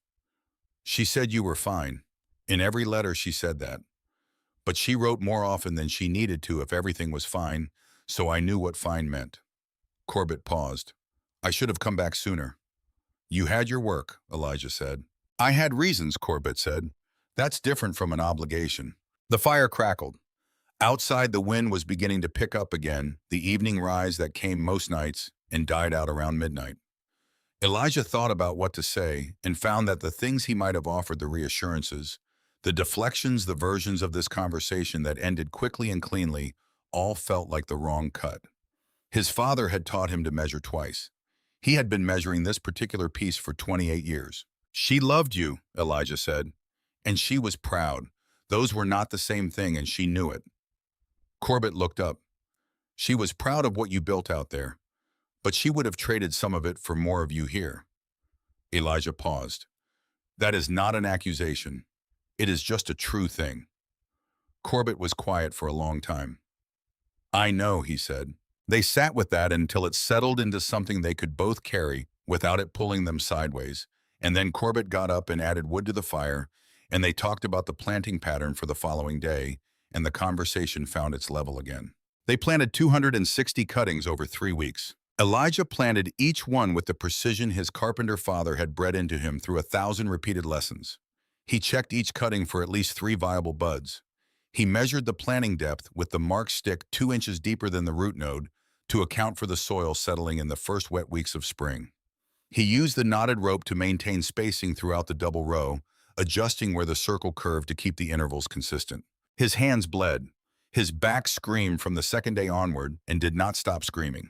"She said you were fine. In every letter she said that. But she wrote more often than she needed to if everything was fine, so I knew what fine meant." Corbett paused. "I should have come back sooner." "You had your work," Elijah said. "I had reasons," Corbett said. "That's different from an obligation." The fire crackled. Outside, the wind was beginning to pick up again, the evening rise that came most nights and died out around midnight. Elijah thought about what to say and found that the things he might have offered, the reassurances, the deflections, the versions of this conversation that ended quickly and cleanly, all felt like the wrong cut. His father had taught him to measure twice. He had been measuring this particular piece for 28 years. "She loved you," Elijah said, "and she was proud. Those were not the same thing, and she knew it." Corbett looked up. "She was proud of what you built out there, but she would have traded some of it for more of you here." Elijah paused. "That is not an accusation. It is just a true thing." Corbett was quiet for a long time. "I know," he said. They sat with that until it settled into something they could both carry without it pulling them sideways, and then Corbett got up and added wood to the fire, and they talked about the planting pattern for the following day, and the conversation found its level again. They planted 260 cuttings over 3 weeks. Elijah planted each one with the precision his carpenter father had bred into him through 1,000 repeated lessons. He checked each cutting for at least 3 viable buds. He measured the planting depth with the marked stick 2 inches deeper than the root node to account for the soil settling in the first wet weeks of spring. He used the knotted rope to maintain spacing throughout the double row, adjusting where the circle curved to keep the intervals consistent. His hands bled. His back screamed from the second day onward and did not stop screaming.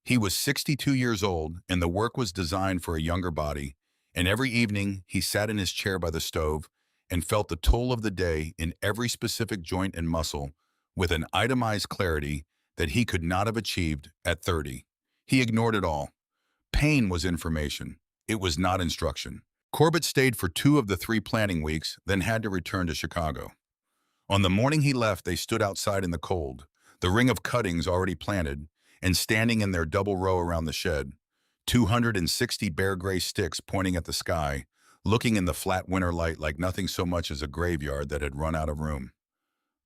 He was 62 years old, and the work was designed for a younger body, and every evening he sat in his chair by the stove and felt the toll of the day in every specific joint and muscle with an itemized clarity that he could not have achieved at 30. He ignored it all. Pain was information. It was not instruction. Corbett stayed for 2 of the 3 planting weeks, then had to return to Chicago. On the morning he left, they stood outside in the cold, the ring of cuttings already planted, and standing in their double row around the shed, 260 bare gray sticks pointing at the sky, looking in the flat winter light like nothing so much as a graveyard that had run out of room.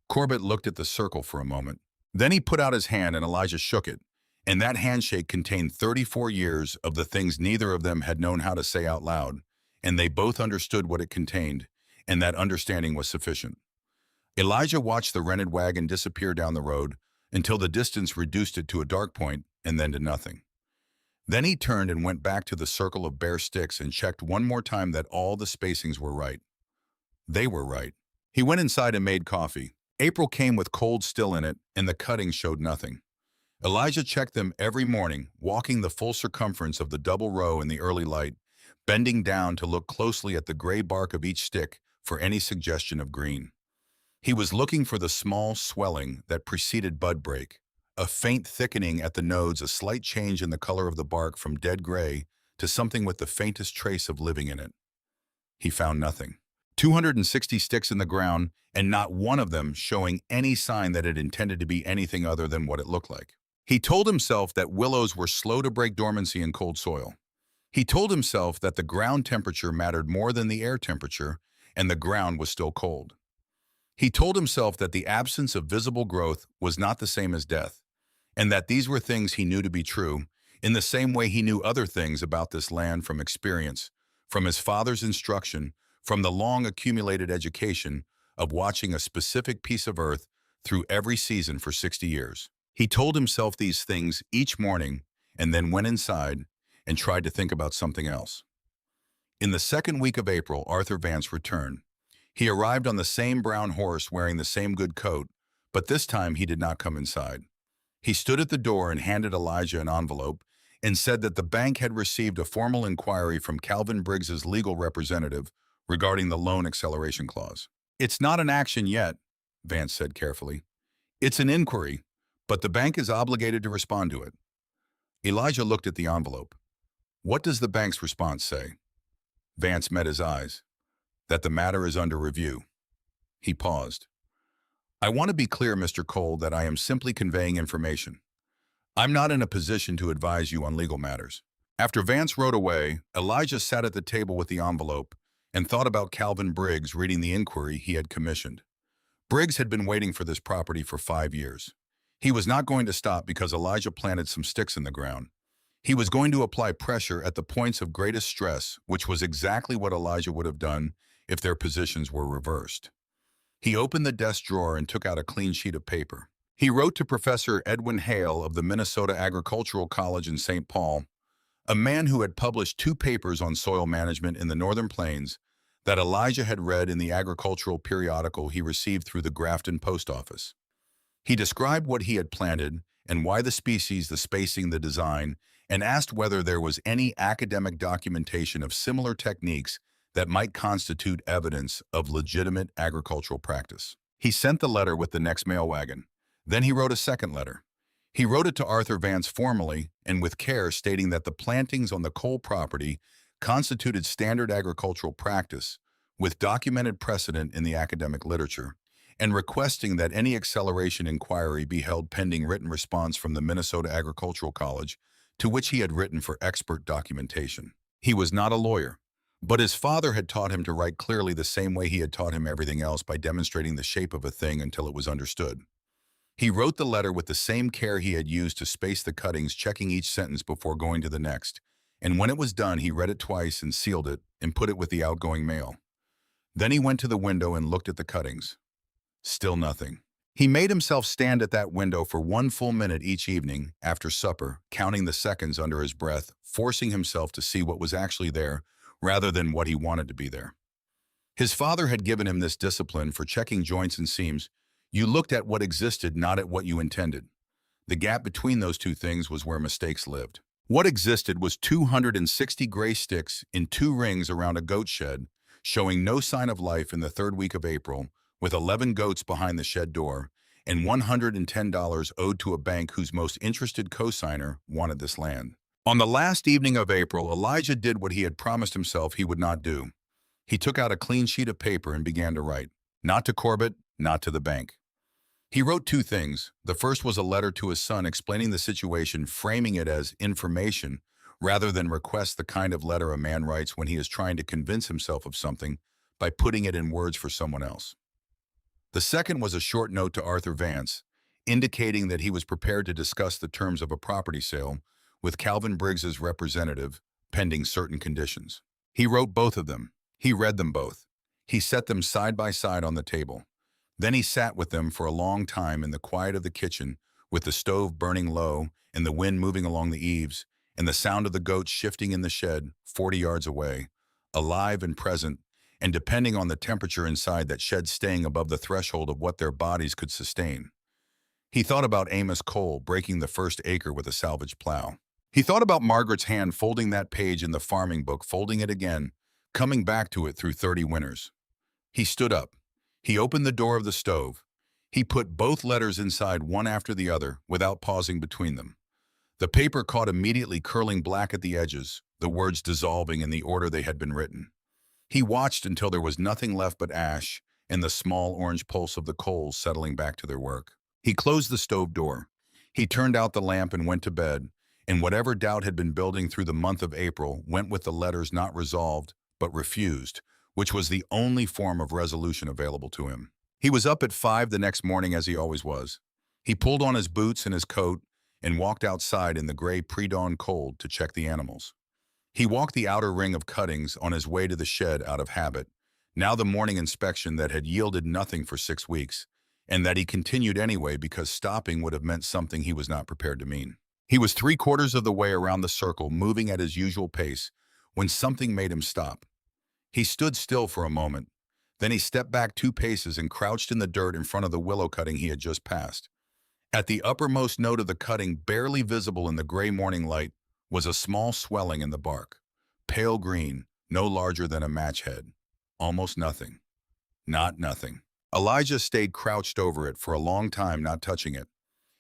Corbett looked at the circle for a moment. Then he put out his hand and Elijah shook it, and that handshake contained 34 years of the things neither of them had known how to say out loud, and they both understood what it contained, and that understanding was sufficient. Elijah watched the rented wagon disappear down the road until the distance reduced it to a dark point and then to nothing. Then he turned and went back to the circle of bare sticks and checked one more time that all the spacings were right. They were right. He went inside and made coffee. April came with cold still in it, and the cuttings showed nothing. Elijah checked them every morning, walking the full circumference of the double row in the early light, bending down to look closely at the gray bark of each stick for any suggestion of green. He was looking for the small swelling that preceded bud break, a faint thickening at the nodes, a slight change in the color of the bark from dead gray to something with the faintest trace of living in it. He found nothing. 260 sticks in the ground, and not one of them showing any sign that it intended to be anything other than what it looked like. He told himself that willows were slow to break dormancy in cold soil. He told himself that the ground temperature mattered more than the air temperature, and the ground was still cold. He told himself that the absence of visible growth was not the same as death, and that these were things he knew to be true, in the same way he knew other things about this land from experience, from his father's instruction, from the long accumulated education of watching a specific piece of earth through every season for 60 years. He told himself these things each morning and then went inside and tried to think about something else. In the second week of April, Arthur Vance returned. He arrived on the same brown horse wearing the same good coat, but this time he did not come inside. He stood at the door and handed Elijah an envelope and said that the bank had received a formal inquiry from Calvin Briggs's legal representative regarding the loan acceleration clause. "It's not an action yet," Vance said carefully. "It's an inquiry, but the bank is obligated to respond to it." Elijah looked at the envelope. "What does the bank's response say?" Vance met his eyes. "That the matter is under review." He paused. "I want to be clear, Mr. Cole, that I am simply conveying information. I'm not in a position to advise you on legal matters." After Vance rode away, Elijah sat at the table with the envelope and thought about Calvin Briggs reading the inquiry he had commissioned. Briggs had been waiting for this property for 5 years. He was not going to stop because Elijah planted some sticks in the ground. He was going to apply pressure at the points of greatest stress, which was exactly what Elijah would have done if their positions were reversed. He opened the desk drawer and took out a clean sheet of paper. He wrote to Professor Edwin Hale of the Minnesota Agricultural College in St. Paul, a man who had published 2 papers on soil management in the Northern Plains that Elijah had read in the agricultural periodical he received through the Grafton post office. He described what he had planted and why the species, the spacing, the design, and asked whether there was any academic documentation of similar techniques that might constitute evidence of legitimate agricultural practice. He sent the letter with the next mail wagon. Then he wrote a second letter. He wrote it to Arthur Vance formally and with care, stating that the plantings on the Cole property constituted standard agricultural practice with documented precedent in the academic literature, and requesting that any acceleration inquiry be held pending written response from the Minnesota Agricultural College, to which he had written for expert documentation. He was not a lawyer, but his father had taught him to write clearly the same way he had taught him everything else, by demonstrating the shape of a thing until it was understood. He wrote the letter with the same care he had used to space the cuttings, checking each sentence before going to the next, and when it was done, he read it twice and sealed it and put it with the outgoing mail. Then he went to the window and looked at the cuttings. Still nothing. He made himself stand at that window for 1 full minute each evening after supper, counting the seconds under his breath, forcing himself to see what was actually there rather than what he wanted to be there. His father had given him this discipline for checking joints and seams. You looked at what existed, not at what you intended. The gap between those two things was where mistakes lived. What existed was 260 gray sticks in 2 rings around a goat shed, showing no sign of life in the 3rd week of April, with 11 goats behind the shed door, and $110 owed to a bank whose most interested cosigner wanted this land. On the last evening of April, Elijah did what he had promised himself he would not do. He took out a clean sheet of paper and began to write. Not to Corbett, not to the bank. He wrote 2 things. The first was a letter to his son explaining the situation, framing it as information rather than request, the kind of letter a man writes when he is trying to convince himself of something by putting it in words for someone else. The second was a short note to Arthur Vance, indicating that he was prepared to discuss the terms of a property sale with Calvin Briggs's representative, pending certain conditions. He wrote both of them. He read them both. He set them side by side on the table. Then he sat with them for a long time in the quiet of the kitchen, with the stove burning low and the wind moving along the eaves, and the sound of the goats shifting in the shed 40 yards away, alive and present, and depending on the temperature inside that shed staying above the threshold of what their bodies could sustain. He thought about Amos Cole breaking the first acre with a salvage plow. He thought about Margaret's hand folding that page in the farming book, folding it again, coming back to it through 30 winters. He stood up. He opened the door of the stove. He put both letters inside one after the other without pausing between them. The paper caught immediately, curling black at the edges, the words dissolving in the order they had been written. He watched until there was nothing left but ash and the small orange pulse of the coals settling back to their work. He closed the stove door. He turned out the lamp and went to bed, and whatever doubt had been building through the month of April went with the letters not resolved, but refused, which was the only form of resolution available to him. He was up at 5 the next morning as he always was. He pulled on his boots and his coat and walked outside in the gray pre-dawn cold to check the animals. He walked the outer ring of cuttings on his way to the shed out of habit, now the morning inspection that had yielded nothing for 6 weeks, and that he continued anyway because stopping would have meant something he was not prepared to mean. He was 3/4 of the way around the circle, moving at his usual pace, when something made him stop. He stood still for a moment. Then he stepped back 2 paces and crouched in the dirt in front of the willow cutting he had just passed. At the uppermost note of the cutting, barely visible in the gray morning light, was a small swelling in the bark. Pale green, no larger than a match head. Almost nothing. Not nothing. Elijah stayed crouched over it for a long time, not touching it.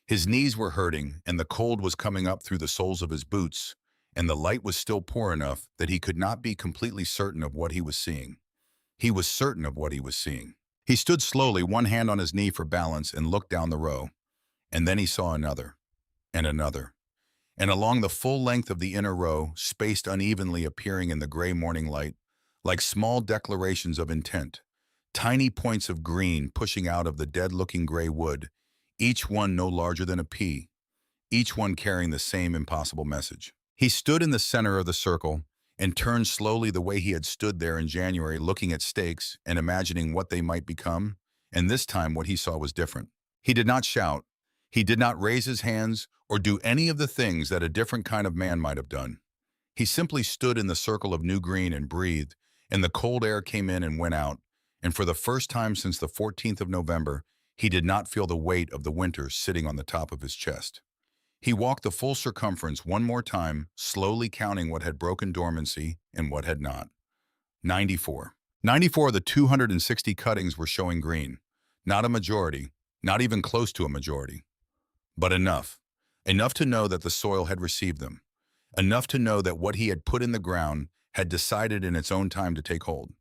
His knees were hurting, and the cold was coming up through the soles of his boots, and the light was still poor enough that he could not be completely certain of what he was seeing. He was certain of what he was seeing. He stood slowly, one hand on his knee for balance, and looked down the row. And then he saw another, and another. And along the full length of the inner row, spaced unevenly appearing in the gray morning light, like small declarations of intent, tiny points of green pushing out of the dead-looking gray wood, each one no larger than a pea, each one carrying the same impossible message. He stood in the center of the circle and turned slowly the way he had stood there in January, looking at stakes and imagining what they might become, and this time what he saw was different. He did not shout. He did not raise his hands or do any of the things that a different kind of man might have done. He simply stood in the circle of new green and breathed, and the cold air came in and went out, and for the first time since the 14th of November, he did not feel the weight of the winter sitting on the top of his chest. He walked the full circumference one more time, slowly counting what had broken dormancy and what had not. 94. 94 of the 260 cuttings were showing green. Not a majority, not even close to a majority. But enough. Enough to know that the soil had received them. Enough to know that what he had put in the ground had decided in its own time to take hold.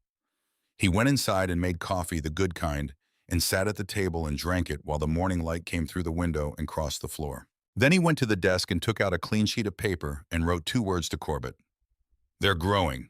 He went inside and made coffee, the good kind, and sat at the table and drank it while the morning light came through the window and crossed the floor. Then he went to the desk and took out a clean sheet of paper and wrote 2 words to Corbett. "They're growing."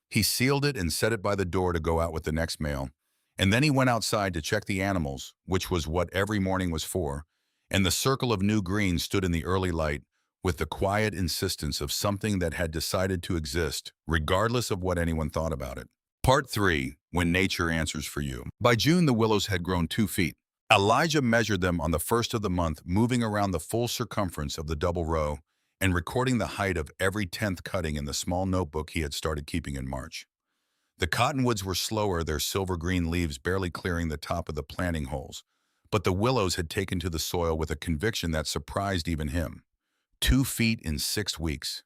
He sealed it and set it by the door to go out with the next mail, and then he went outside to check the animals, which was what every morning was for, and the circle of new green stood in the early light with the quiet insistence of something that had decided to exist, regardless of what anyone thought about it. Part 3, When Nature Answers for You. By June, the willows had grown 2 feet. Elijah measured them on the first of the month, moving around the full circumference of the double row and recording the height of every 10th cutting in the small notebook he had started keeping in March. The cottonwoods were slower, their silver-green leaves barely clearing the top of the planting holes, but the willows had taken to the soil with a conviction that surprised even him. 2 feet in 6 weeks.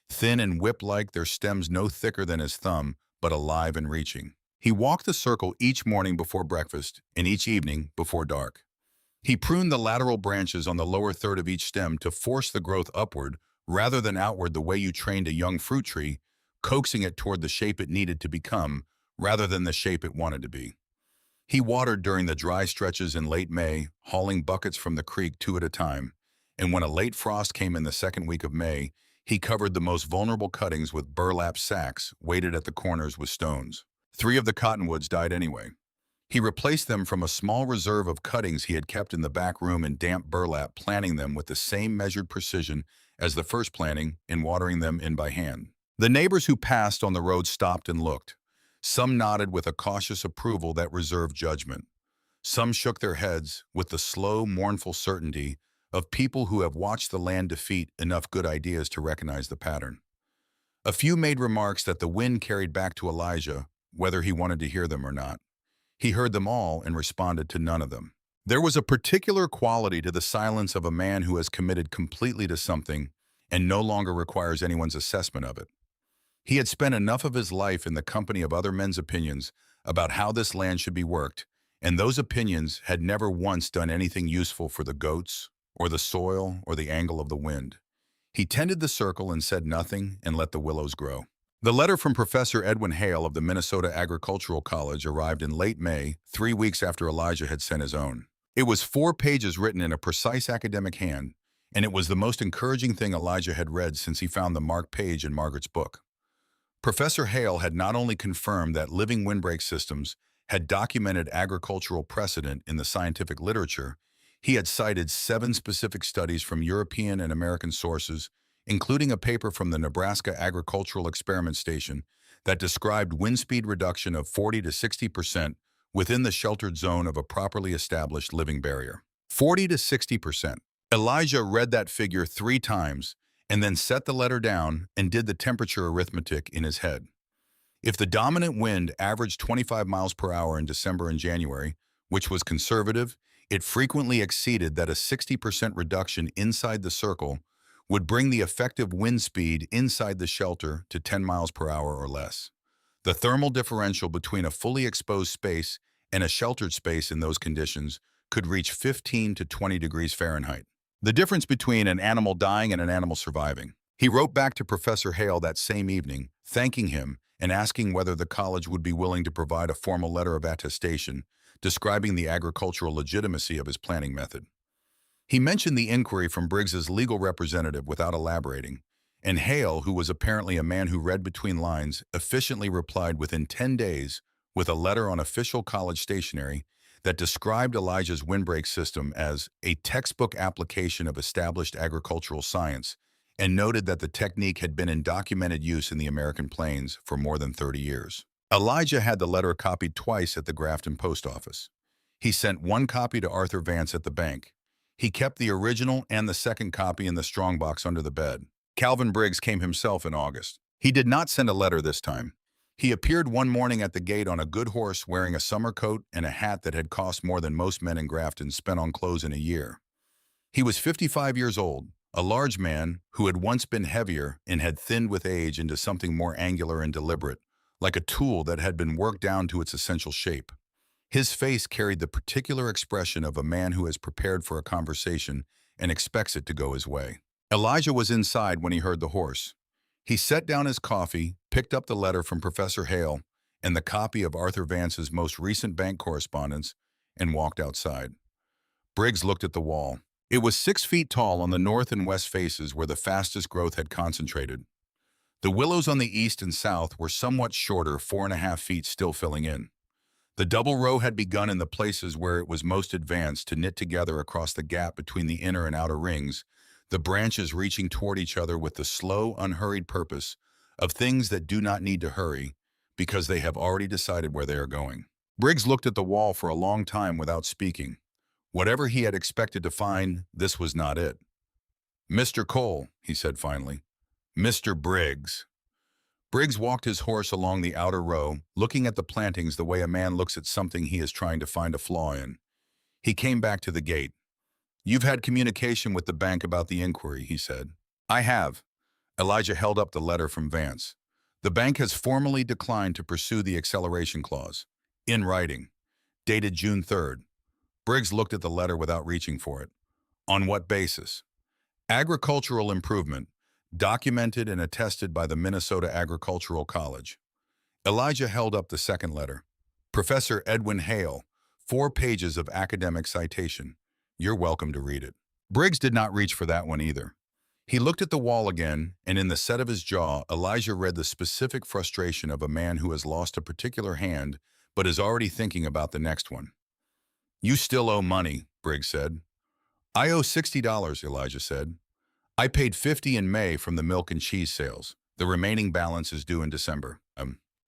Thin and whip-like, their stems no thicker than his thumb, but alive and reaching. He walked the circle each morning before breakfast and each evening before dark. He pruned the lateral branches on the lower third of each stem to force the growth upward rather than outward, the way you trained a young fruit tree, coaxing it toward the shape it needed to become rather than the shape it wanted to be. He watered during the dry stretches in late May, hauling buckets from the creek 2 at a time, and when a late frost came in the second week of May, he covered the most vulnerable cuttings with burlap sacks weighted at the corners with stones. 3 of the cottonwoods died anyway. He replaced them from a small reserve of cuttings he had kept in the back room in damp burlap, planting them with the same measured precision as the first planting and watering them in by hand. The neighbors who passed on the road stopped and looked. Some nodded with a cautious approval that reserved judgment. Some shook their heads with the slow, mournful certainty of people who have watched the land defeat enough good ideas to recognize the pattern. A few made remarks that the wind carried back to Elijah, whether he wanted to hear them or not. He heard them all and responded to none of them. There was a particular quality to the silence of a man who has committed completely to something and no longer requires anyone's assessment of it. He had spent enough of his life in the company of other men's opinions about how this land should be worked, and those opinions had never once done anything useful for the goats, or the soil, or the angle of the wind. He tended the circle and said nothing and let the willows grow. The letter from Professor Edwin Hale of the Minnesota Agricultural College arrived in late May, 3 weeks after Elijah had sent his own. It was 4 pages written in a precise academic hand, and it was the most encouraging thing Elijah had read since he found the marked page in Margaret's book. Professor Hale had not only confirmed that living windbreak systems had documented agricultural precedent in the scientific literature, he had cited 7 specific studies from European and American sources, including a paper from the Nebraska Agricultural Experiment Station that described wind speed reduction of 40 to 60% within the sheltered zone of a properly established living barrier. 40 to 60%. Elijah read that figure 3 times and then set the letter down and did the temperature arithmetic in his head. If the dominant wind averaged 25 miles per hour in December and January, which was conservative, it frequently exceeded that a 60% reduction inside the circle would bring the effective wind speed inside the shelter to 10 miles per hour or less. The thermal differential between a fully exposed space and a sheltered space in those conditions could reach 15 to 20 degrees Fahrenheit. The difference between an animal dying and an animal surviving. He wrote back to Professor Hale that same evening, thanking him and asking whether the college would be willing to provide a formal letter of attestation describing the agricultural legitimacy of his planning method. He mentioned the inquiry from Briggs's legal representative without elaborating, and Hale, who was apparently a man who read between lines, efficiently replied within 10 days with a letter on official college stationery that described Elijah's windbreak system as a textbook application of established agricultural science and noted that the technique had been in documented use in the American plains for more than 30 years. Elijah had the letter copied twice at the Grafton post office. He sent one copy to Arthur Vance at the bank. He kept the original and the second copy in the strongbox under the bed. Calvin Briggs came himself in August. He did not send a letter this time. He appeared one morning at the gate on a good horse wearing a summer coat and a hat that had cost more than most men in Grafton spent on clothes in a year. He was 55 years old, a large man who had once been heavier and had thinned with age into something more angular and deliberate, like a tool that had been worked down to its essential shape. His face carried the particular expression of a man who has prepared for a conversation and expects it to go his way. Elijah was inside when he heard the horse. He set down his coffee, picked up the letter from Professor Hale and the copy of Arthur Vance's most recent bank correspondence, and walked outside. Briggs looked at the wall. It was 6 feet tall on the north and west faces where the fastest growth had concentrated. The willows on the east and south were somewhat shorter, 4.5 feet, still filling in. The double row had begun in the places where it was most advanced to knit together across the gap between the inner and outer rings, the branches reaching toward each other with the slow, unhurried purpose of things that do not need to hurry because they have already decided where they are going. Briggs looked at the wall for a long time without speaking. Whatever he had expected to find, this was not it. "Mr. Cole," he said finally. "Mr. Briggs." Briggs walked his horse along the outer row, looking at the plantings the way a man looks at something he is trying to find a flaw in. He came back to the gate. "You've had communication with the bank about the inquiry," he said. "I have." Elijah held up the letter from Vance. "The bank has formally declined to pursue the acceleration clause. In writing. Dated June 3rd. Briggs looked at the letter without reaching for it. "On what basis?" "Agricultural improvement, documented and attested by the Minnesota Agricultural College." Elijah held up the second letter. "Professor Edwin Hale, 4 pages of academic citation. You're welcome to read it." Briggs did not reach for that one either. He looked at the wall again, and in the set of his jaw, Elijah read the specific frustration of a man who has lost a particular hand but is already thinking about the next one. "You still owe money," Briggs said. "I owe $60, Elijah said. "I paid $50 in May from the milk and cheese sales. The remaining balance is due in December."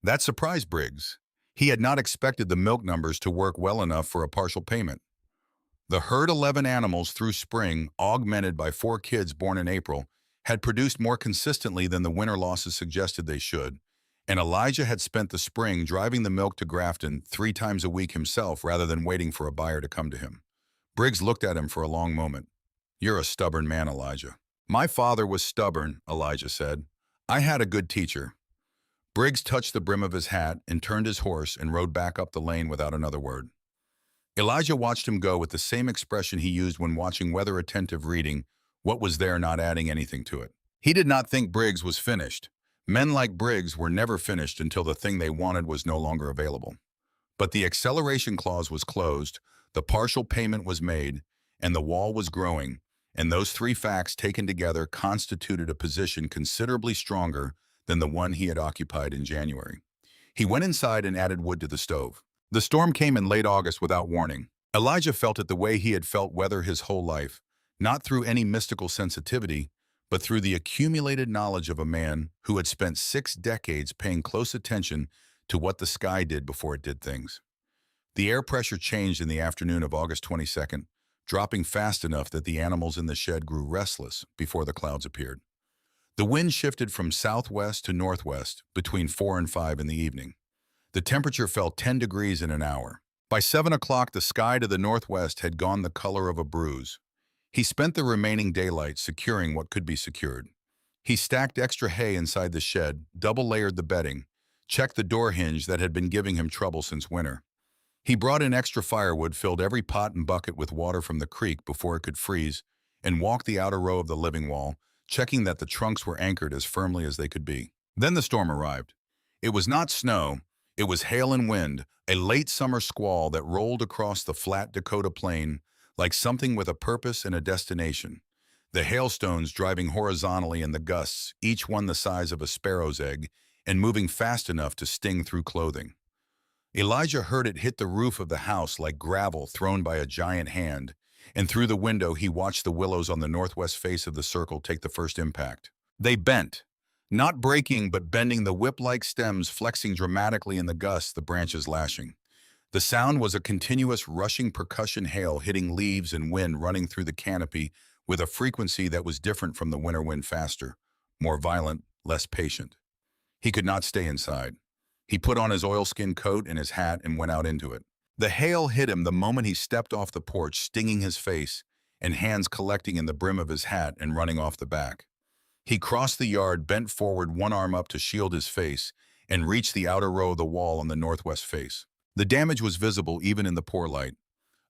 That surprised Briggs. He had not expected the milk numbers to work well enough for a partial payment. The herd 11 animals through spring, augmented by 4 kids born in April, had produced more consistently than the winter losses suggested they should, and Elijah had spent the spring driving the milk to Grafton 3 times a week himself rather than waiting for a buyer to come to him. Briggs looked at him for a long moment. "You're a stubborn man, Elijah." "My father was stubborn," Elijah said. "I had a good teacher." Briggs touched the brim of his hat and turned his horse and rode back up the lane without another word. Elijah watched him go with the same expression he used when watching weather-attentive reading, what was there not adding anything to it. He did not think Briggs was finished. Men like Briggs were never finished until the thing they wanted was no longer available. But the acceleration clause was closed, the partial payment was made, and the wall was growing, And those three facts taken together constituted a position considerably stronger than the one he had occupied in January. He went inside and added wood to the stove. The storm came in late August without warning. Elijah felt it the way he had felt weather his whole life, not through any mystical sensitivity, but through the accumulated knowledge of a man who had spent 6 decades paying close attention to what the sky did before it did things. The air pressure changed in the afternoon of August 22nd, dropping fast enough that the animals in the shed grew restless before the clouds appeared. The wind shifted from southwest to northwest between 4 and 5 in the evening. The temperature fell 10 degrees in an hour. By 7 o'clock, the sky to the northwest had gone the color of a bruise. He spent the remaining daylight securing what could be secured. He stacked extra hay inside the shed, double-layered the bedding, checked the door hinge that had been giving him trouble since winter. He brought in extra firewood, filled every pot and bucket with water from the creek before it could freeze, and walked the outer row of the living wall, checking that the trunks were anchored as firmly as they could be. Then the storm arrived. It was not snow, it was hail and wind, a late summer squall that rolled across the flat Dakota plain like something with a purpose and a destination. The hailstones driving horizontally in the gusts, each one the size of a sparrow's egg, and moving fast enough to sting through clothing. Elijah heard it hit the roof of the house like gravel thrown by a giant hand, and through the window he watched the willows on the northwest face of the circle take the first impact. They bent, not breaking but bending, the whip-like stems flexing dramatically in the gusts, the branches lashing. The sound was a continuous rushing percussion, hail hitting leaves and wind running through the canopy with a frequency that was different from the winter wind, faster, more violent, less patient. He could not stay inside. He put on his oilskin coat and his hat and went out into it. The hail hit him the moment he stepped off the porch, stinging his face, and hands collecting in the brim of his hat and running off the back. He crossed the yard, bent forward, one arm up to shield his face, and reached the outer row of the wall on the northwest face. The damage was visible even in the poor light.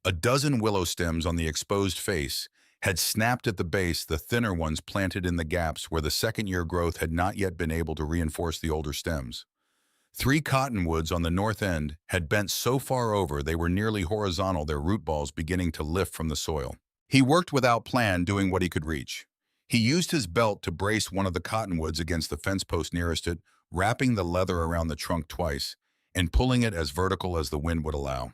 A dozen willow stems on the exposed face had snapped at the base, the thinner ones planted in the gaps where the second-year growth had not yet been able to reinforce the older stems. 3 cottonwoods on the north end had bent so far over they were nearly horizontal, their root balls beginning to lift from the soil. He worked without plan, doing what he could reach. He used his belt to brace one of the cottonwoods against the fence post nearest it, wrapping the leather around the trunk twice and pulling it as vertical as the wind would allow.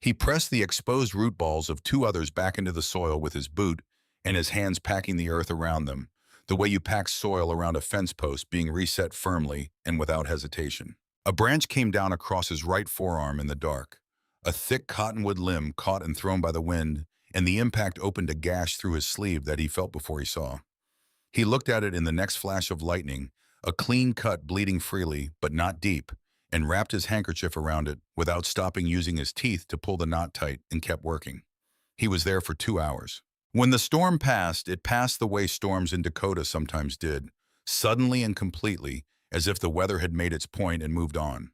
He pressed the exposed root balls of 2 others back into the soil with his boot and his hands packing the earth around them, the way you pack soil around a fence post, being reset firmly and without hesitation. A branch came down across his right forearm in the dark. A thick cottonwood limb caught and thrown by the wind, and the impact opened a gash through his sleeve that he felt before he saw. He looked at it in the next flash of lightning, a clean cut bleeding freely, but not deep, and wrapped his handkerchief around it without stopping, using his teeth to pull the knot tight, and kept working. He was there for 2 hours. When the storm passed, it passed the way storms in Dakota sometimes did, suddenly and completely, as if the weather had made its point and moved on.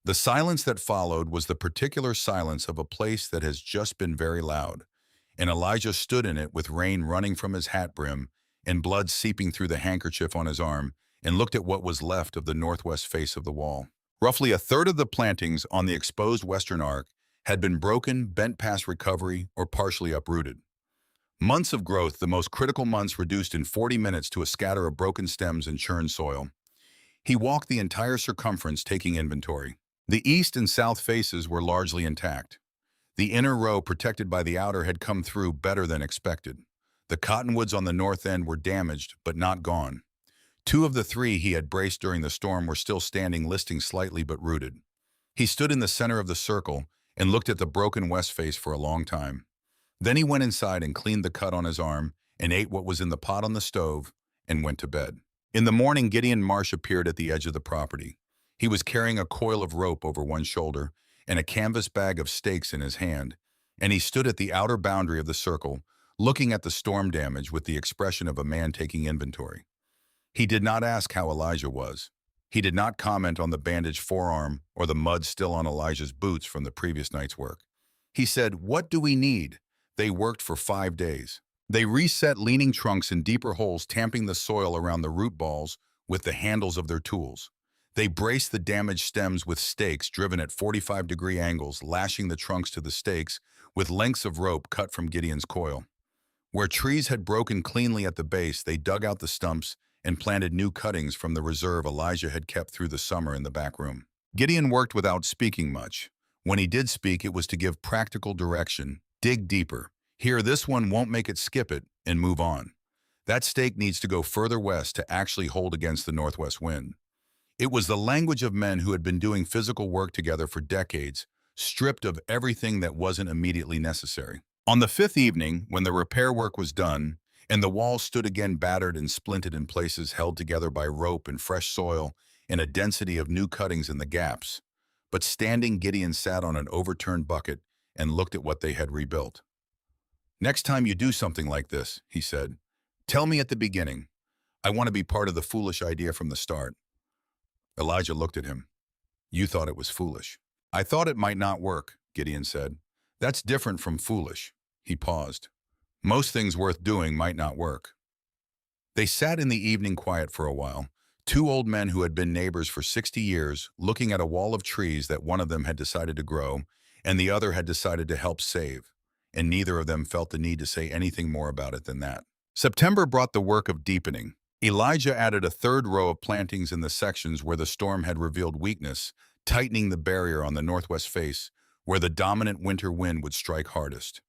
The silence that followed was the particular silence of a place that has just been very loud, and Elijah stood in it with rain running from his hat brim and blood seeping through the handkerchief on his arm, and looked at what was left of the northwest face of the wall. Roughly a third of the plantings on the exposed western arc had been broken, bent past recovery, or partially uprooted. Months of growth, the most critical months, reduced in 40 minutes to a scatter of broken stems and churned soil. He walked the entire circumference, taking inventory. The east and south faces were largely intact. The inner row, protected by the outer, had come through better than expected. The cottonwoods on the north end were damaged, but not gone. 2 of the 3 he had braced during the storm were still standing, listing slightly but rooted. He stood in the center of the circle and looked at the broken west face for a long time. Then he went inside and cleaned the cut on his arm and ate what was in the pot on the stove and went to bed. In the morning, Gideon Marsh appeared at the edge of the property. He was carrying a coil of rope over one shoulder and a canvas bag of stakes in his hand, and he stood at the outer boundary of the circle, looking at the storm damage with the expression of a man taking inventory. He did not ask how Elijah was. He did not comment on the bandaged forearm or the mud still on Elijah's boots from the previous night's work. He said, "What do we need?" They worked for 5 days. They reset leaning trunks in deeper holes, tamping the soil around the root balls with the handles of their tools. They braced the damaged stems with stakes driven at 45-degree angles, lashing the trunks to the stakes with lengths of rope cut from Gideon's coil. Where trees had broken cleanly at the base, they dug out the stumps and planted new cuttings from the reserve Elijah had kept through the summer in the back room. Gideon worked without speaking much. When he did speak, it was to give practical direction. Dig deeper. Here, this one won't make it, skip it, and move on. That stake needs to go further west to actually hold against the northwest wind. It was the language of men who had been doing physical work together for decades, stripped of everything that wasn't immediately necessary. On the fifth evening, when the repair work was done, and the walls stood again battered and splintered in places held together by rope and fresh soil and a density of new cuttings in the gaps, but standing, Gideon sat on an overturned bucket and looked at what they had rebuilt. "Next time you do something like this," he said, "tell me at the beginning. I want to be part of the foolish idea from the start." Elijah looked at him. "You thought it was foolish." "I thought it might not work," Gideon said. "That's different from foolish." He paused. "Most things worth doing might not work." They sat in the evening quiet for a while, two old men who had been neighbors for 60 years, looking at a wall of trees that one of them had decided to grow and the other had decided to help save, and neither of them felt the need to say anything more about it than that. September brought the work of deepening. Elijah added a third row of plantings in the sections where the storm had revealed weakness, tightening the barrier on the northwest face, where the dominant winter wind would strike hardest.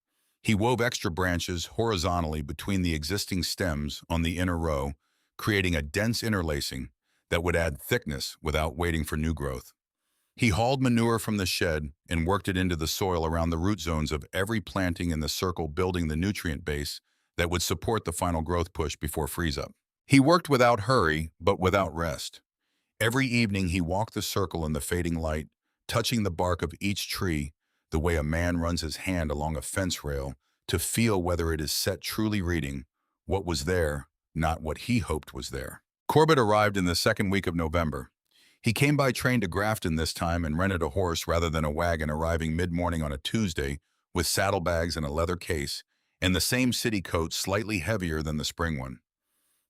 He wove extra branches horizontally between the existing stems on the inner row, creating a dense interlacing that would add thickness without waiting for new growth. He hauled manure from the shed and worked it into the soil around the root zones of every planting in the circle, building the nutrient base that would support the final growth push before freeze-up. He worked without hurry, but without rest. Every evening he walked the circle in the fading light, touching the bark of each tree the way a man runs his hand along a fence rail to feel whether it is set truly reading what was there, not what he hoped was there. Corbett arrived in the second week of November. He came by train to Grafton this time and rented a horse rather than a wagon, arriving mid-morning on a Tuesday with saddlebags and a leather case, and the same city coat slightly heavier than the spring one.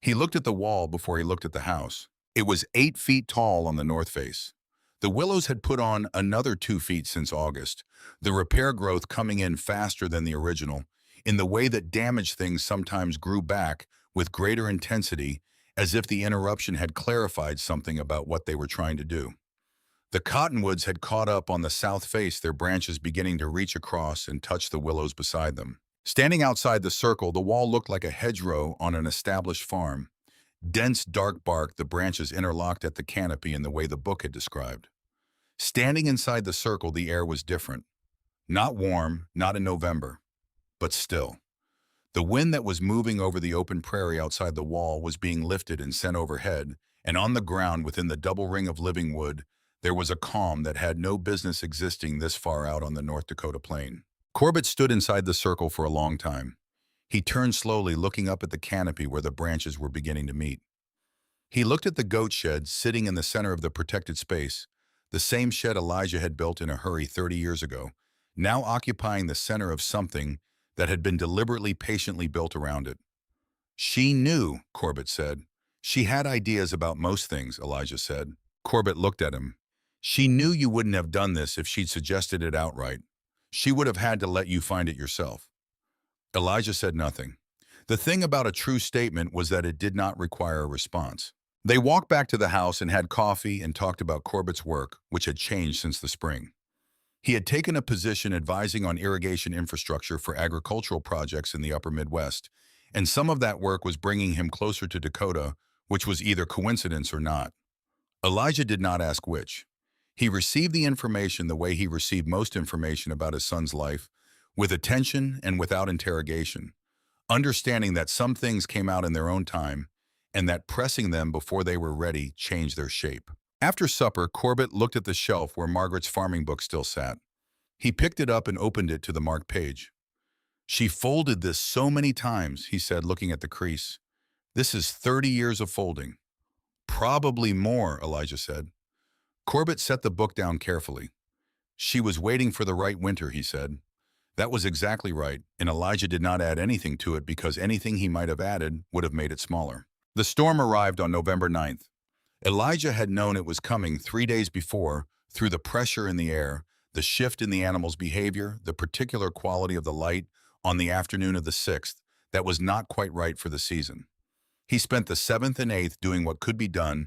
He looked at the wall before he looked at the house. It was 8 feet tall on the north face. The willows had put on another 2 feet since August, the repair growth coming in faster than the original, in the way that damaged things sometimes grew back with greater intensity, as if the interruption had clarified something about what they were trying to do. The cottonwoods had caught up on the south face, their branches beginning to reach across and touch the willows beside them. Standing outside the circle, the wall looked like a hedgerow on an established farm. Dense, dark bark, the branches interlocked at the canopy in the way the book had described. Standing inside the circle, the air was different. Not warm, not in November, but still. The wind that was moving over the open prairie outside the wall was being lifted and sent overhead, and on the ground within the double ring of living wood, there was a calm that had no business existing this far out on the North Dakota plain. Corbett stood inside the circle for a long time. He turned slowly, looking up at the canopy where the branches were beginning to meet. He looked at the goat shed sitting in the center of the protected space, the same shed Elijah had built in a hurry 30 years ago, now occupying the center of something that had been deliberately patiently built around it. "She knew," Corbett said. "She had ideas about most things," Elijah said. Corbett looked at him. "She knew you wouldn't have done this if she'd suggested it outright. She would have had to let you find it yourself." Elijah said nothing. The thing about a true statement was that it did not require a response. They walked back to the house and had coffee and talked about Corbett's work, which had changed since the spring. He had taken a position advising on irrigation infrastructure for agricultural projects in the upper Midwest, and some of that work was bringing him closer to Dakota, which was either coincidence or not. Elijah did not ask which. He received the information the way he received most information about his son's life, with attention and without interrogation, understanding that some things came out in their own time, and that pressing them before they were ready changed their shape. After supper, Corbett looked at the shelf where Margaret's farming book still sat. He picked it up and opened it to the marked page. "She folded this so many times," he said, looking at the crease. "This is 30 years of folding." "Probably more," Elijah said. Corbett set the book down carefully. "She was waiting for the right winter," he said. That was exactly right, and Elijah did not add anything to it because anything he might have added would have made it smaller. The storm arrived on November 9th. Elijah had known it was coming 3 days before through the pressure in the air, the shift in the animal's behavior, the particular quality of the light on the afternoon of the 6th that was not quite right for the season. He spent the 7th and 8th doing what could be done,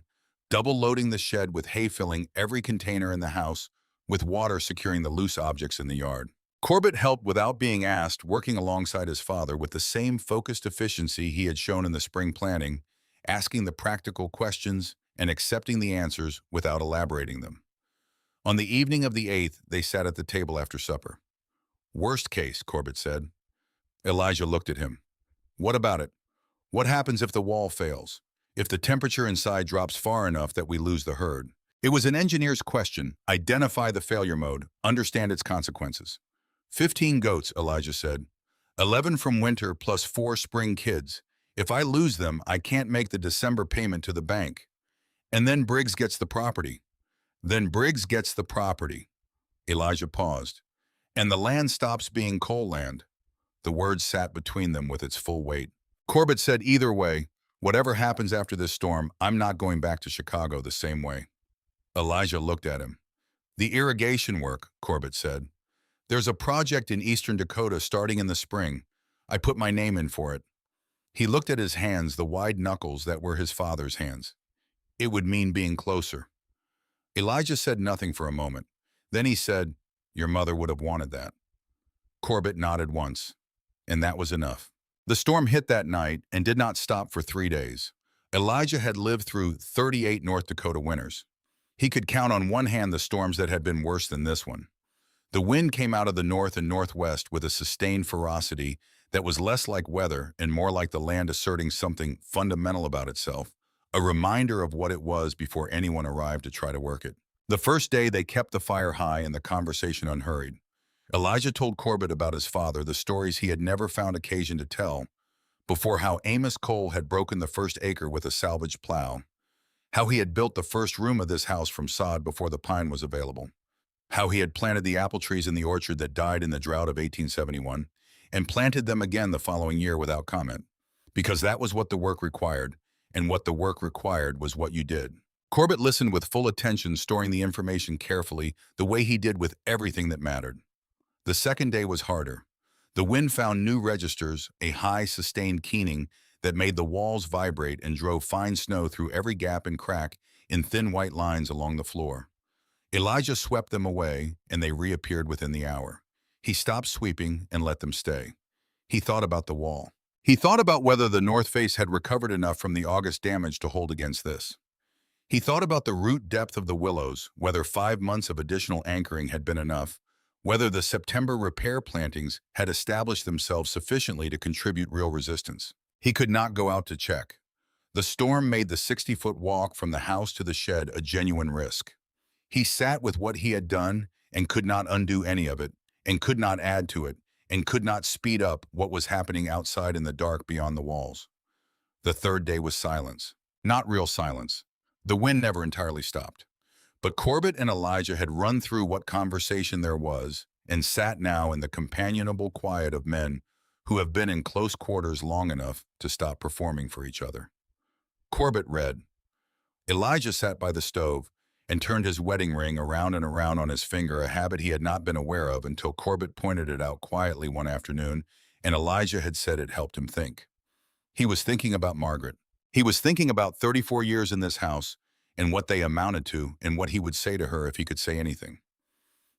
double loading the shed with hay, filling every container in the house, with water securing the loose objects in the yard. Corbett helped without being asked, working alongside his father with the same focused efficiency he had shown in the spring planting, asking the practical questions and accepting the answers without elaborating them. On the evening of the 8th, they sat at the table after supper. "Worst case," Corbett said. Elijah looked at him. "What about it? What happens if the wall fails? If the temperature inside drops far enough that we lose the herd?" It was an engineer's question. Identify the failure mode, understand its consequences. 15 goats, Elijah said. 11 from winter plus 4 spring kids. If I lose them, I can't make the December payment to the bank. And then Briggs gets the property. Then Briggs gets the property. Elijah paused. And the land stops being coal land. The word sat between them with its full weight. Corbett said, "Either way, whatever happens after this storm, I'm not going back to Chicago the same way." Elijah looked at him. "The irrigation work," Corbett said. "There's a project in eastern Dakota starting in the spring. I put my name in for it." He looked at his hands, the wide knuckles that were his father's hands. "It would mean being closer." Elijah said nothing for a moment. Then he said, "Your mother would have wanted that." Corbett nodded once, and that was enough. The storm hit that night and did not stop for 3 days. Elijah had lived through 38 North Dakota winters. He could count on one hand the storms that had been worse than this one. The wind came out of the north and northwest with a sustained ferocity that was less like weather and more like the land asserting something fundamental about itself, a reminder of what it was before anyone arrived to try to work it. The first day, they kept the fire high and the conversation unhurried. Elijah told Corbett about his father, the stories he had never found occasion to tell before: how Amos Cole had broken the first acre with a salvage plow, how he had built the first room of this house from sod before the pine was available, how he had planted the apple trees in the orchard that died in the drought of 1871, and planted them again the following year without comment, because that was what the work required, and what the work required was what you did. Corbett listened with full attention, storing the information carefully, the way he did with everything that mattered. The second day was harder. The wind found new registers, a high, sustained keening that made the walls vibrate and drove fine snow through every gap and crack in thin white lines along the floor. Elijah swept them away, and they reappeared within the hour. He stopped sweeping and let them stay. He thought about the wall. He thought about whether the north face had recovered enough from the August damage to hold against this. He thought about the root depth of the willows, whether 5 months of additional anchoring had been enough, whether the September repair plantings had established themselves sufficiently to contribute real resistance. He could not go out to check. The storm made the 60-foot walk from the house to the shed a genuine risk. He sat with what he had done and could not undo any of it, and could not add to it, and could not speed up what was happening outside in the dark beyond the walls. The third day was silence. Not real silence. The wind never entirely stopped. But Corbett and Elijah had run through what conversation there was and sat now in the companionable quiet of men who have been in close quarters long enough to stop performing for each other. Corbett read. Elijah sat by the stove and turned his wedding ring around and around on his finger, a habit he had not been aware of until Corbett pointed it out quietly one afternoon, and Elijah had said it helped him think. He was thinking about Margaret. He was thinking about 34 years in this house and what they amounted to and what he would say to her if he could say anything.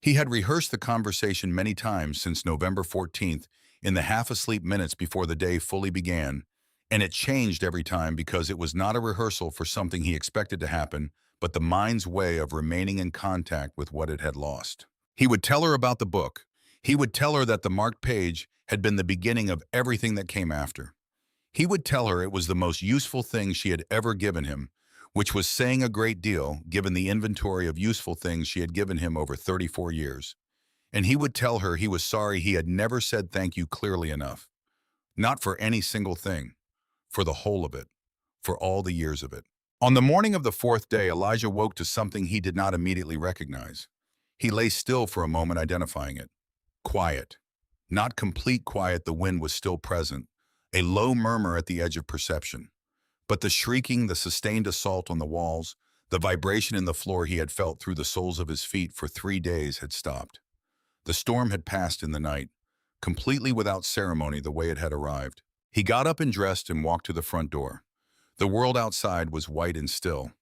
He had rehearsed the conversation many times since November 14th in the half-asleep minutes before the day fully began, and it changed every time because it was not a rehearsal for something he expected to happen, but the mind's way of remaining in contact with what it had lost. He would tell her about the book. He would tell her that the marked page had been the beginning of everything that came after. He would tell her it was the most useful thing she had ever given him, which was saying a great deal given the inventory of useful things she had given him over 34 years. And he would tell her he was sorry he had never said thank you clearly enough. Not for any single thing, for the whole of it, for all the years of it. On the morning of the fourth day, Elijah woke to something he did not immediately recognize. He lay still for a moment, identifying it. Quiet. Not complete quiet, the wind was still present, a low murmur at the edge of perception. But the shrieking, the sustained assault on the walls, the vibration in the floor he had felt through the soles of his feet for 3 days had stopped. The storm had passed in the night, completely without ceremony the way it had arrived. He got up and dressed and walked to the front door. The world outside was white and still.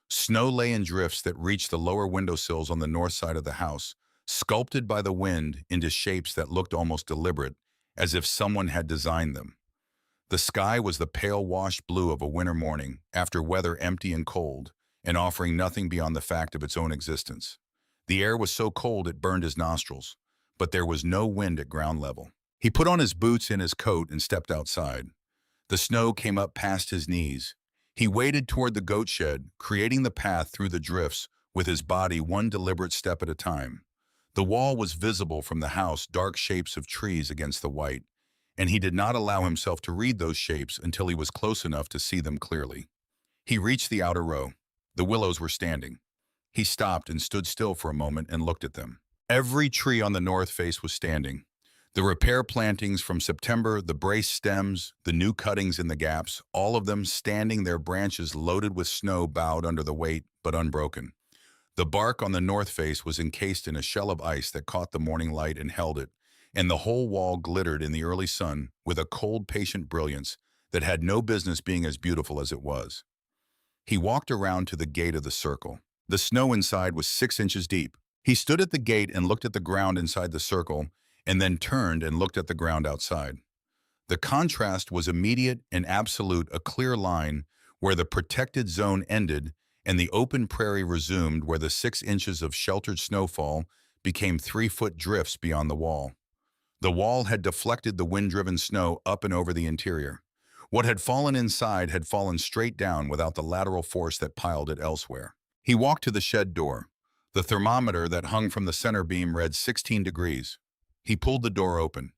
Snow lay in drifts that reached the lower windowsills on the north side of the house, sculpted by the wind into shapes that looked almost deliberate, as if someone had designed them. The sky was the pale washed blue of a winter morning, after weather empty and cold, and offering nothing beyond the fact of its own existence. The air was so cold it burned his nostrils, but there was no wind at ground level. He put on his boots and his coat and stepped outside. The snow came up past his knees. He waded toward the goat shed, creating the path through the drifts with his body one deliberate step at a time. The wall was visible from the house, dark shapes of trees against the white, and he did not allow himself to read those shapes until he was close enough to see them clearly. He reached the outer row. The willows were standing. He stopped and stood still for a moment and looked at them. Every tree on the north face was standing. The repair plantings from September, the braced stems, the new cuttings in the gaps, all of them standing, their branches loaded with snow, bowed under the weight, but unbroken. The bark on the north face was encased in a shell of ice that caught the morning light and held it, and the whole wall glittered in the early sun with a cold, patient brilliance that had no business being as beautiful as it was. He walked around to the gate of the circle. The snow inside was 6 inches deep. He stood at the gate and looked at the ground inside the circle, and then turned and looked at the ground outside. The contrast was immediate and absolute, a clear line where the protected zone ended and the open prairie resumed, where the 6 inches of sheltered snowfall became 3-foot drifts beyond the wall. The wall had deflected the wind-driven snow up and over the interior. What had fallen inside had fallen straight down without the lateral force that piled it elsewhere. He walked to the shed door. The thermometer that hung from the center beam read 16 degrees. He pulled the door open.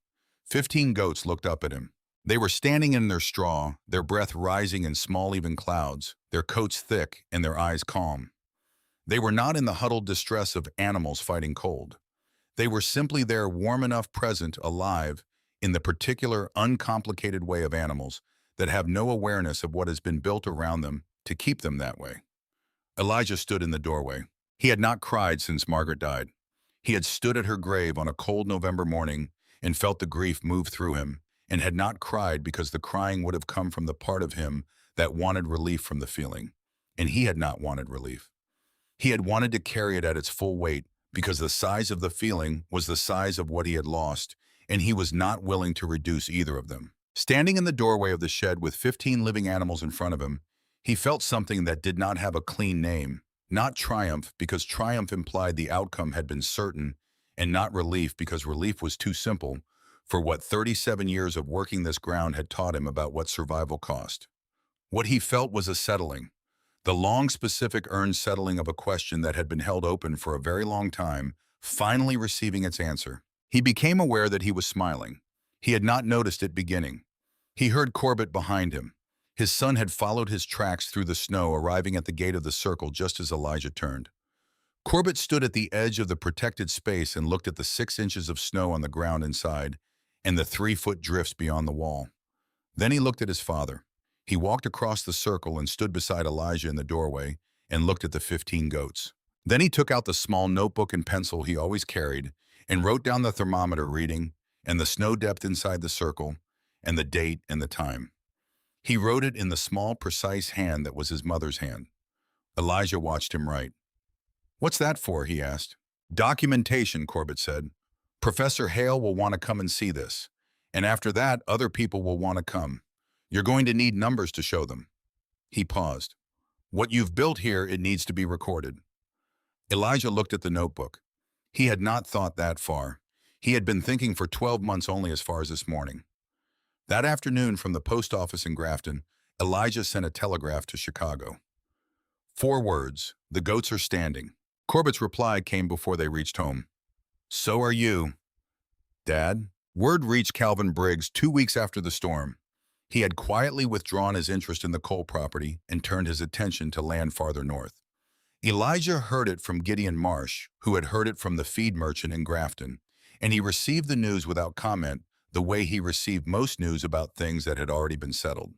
15 goats looked up at him. They were standing in their straw, their breath rising in small, even clouds, their coats thick and their eyes calm. They were not in the huddled distress of animals fighting cold. They were simply there, warm enough, present, alive, in the particular, uncomplicated way of animals that have no awareness of what has been built around them to keep them that way. Elijah stood in the doorway. He had not cried since Margaret died. He had stood at her grave on a cold November morning and felt the grief move through him, and had not cried because the crying would have come from the part of him that wanted relief from the feeling, and he had not wanted relief. He had wanted to carry it at its full weight because the size of the feeling was the size of what he had lost, and he was not willing to reduce either of them. Standing in the doorway of the shed with 15 living animals in front of him, he felt something that did not have a clean name. Not triumph, because triumph implied the outcome had been certain, and not relief, because relief was too simple for what 37 years of working this ground had taught him about what survival cost. What he felt was a settling, the long, specific, earned settling of a question that had been held open for a very long time, finally receiving its answer. He became aware that he was smiling. He had not noticed it beginning. He heard Corbett behind him. His son had followed his tracks through the snow, arriving at the gate of the circle just as Elijah turned. Corbett stood at the edge of the protected space and looked at the 6 inches of snow on the ground inside and the 3-foot drifts beyond the wall. Then he looked at his father. He walked across the circle and stood beside Elijah in the doorway and looked at the 15 goats. Then he took out the small notebook and pencil he always carried and wrote down the thermometer reading and the snow depth inside the circle and the date and the time. He wrote it in the small, precise hand that was his mother's hand. Elijah watched him write. "What's that for?" he asked. "Documentation," Corbett said. "Professor Hale will want to come and see this. And after that, other people will want to come. You're going to need numbers to show them." He paused. "What you've built here, it needs to be recorded." Elijah looked at the notebook. He had not thought that far. He had been thinking for 12 months only as far as this morning. That afternoon, from the post office in Grafton, Elijah sent a telegraph to Chicago. 4 words: "The goats are standing." Corbett's reply came before they reached home. "So are you, Dad." Word reached Calvin Briggs 2 weeks after the storm. He had quietly withdrawn his interest in the coal property and turned his attention to land farther north. Elijah heard it from Gideon Marsh, who had heard it from the feed merchant in Grafton, and he received the news without comment, the way he received most news about things that had already been settled.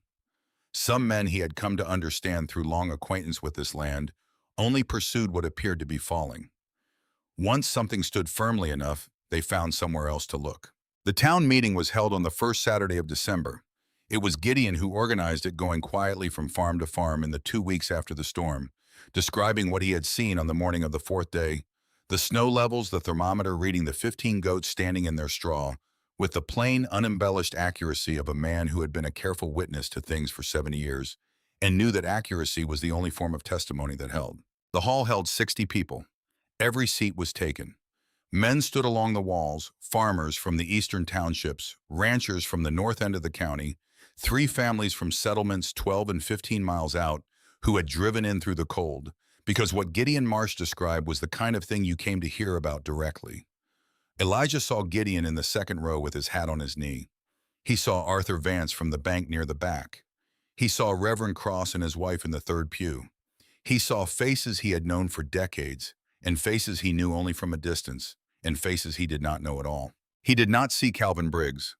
Some men he had come to understand through long acquaintance with this land only pursued what appeared to be falling. Once something stood firmly enough, they found somewhere else to look. The town meeting was held on the first Saturday of December. It was Gideon who organized it, going quietly from farm to farm in the 2 weeks after the storm, describing what he had seen on the morning of the fourth day: the snow levels, the thermometer reading the 15 goats standing in their straw, with the plain, unembellished accuracy of a man who had been a careful witness to things for 70 years and knew that accuracy was the only form of testimony that held. The hall held 60 people. Every seat was taken. Men stood along the walls, farmers from the eastern townships, ranchers from the north end of the county, 3 families from settlements 12 and 15 miles out who had driven in through the cold, because what Gideon Marsh described was the kind of thing you came to hear about directly. Elijah saw Gideon in the second row with his hat on his knee. He saw Arthur Vance from the bank near the back. He saw Reverend Cross and his wife in the third pew. He saw faces he had known for decades, and faces he knew only from a distance, and faces he did not know at all. He did not see Calvin Briggs.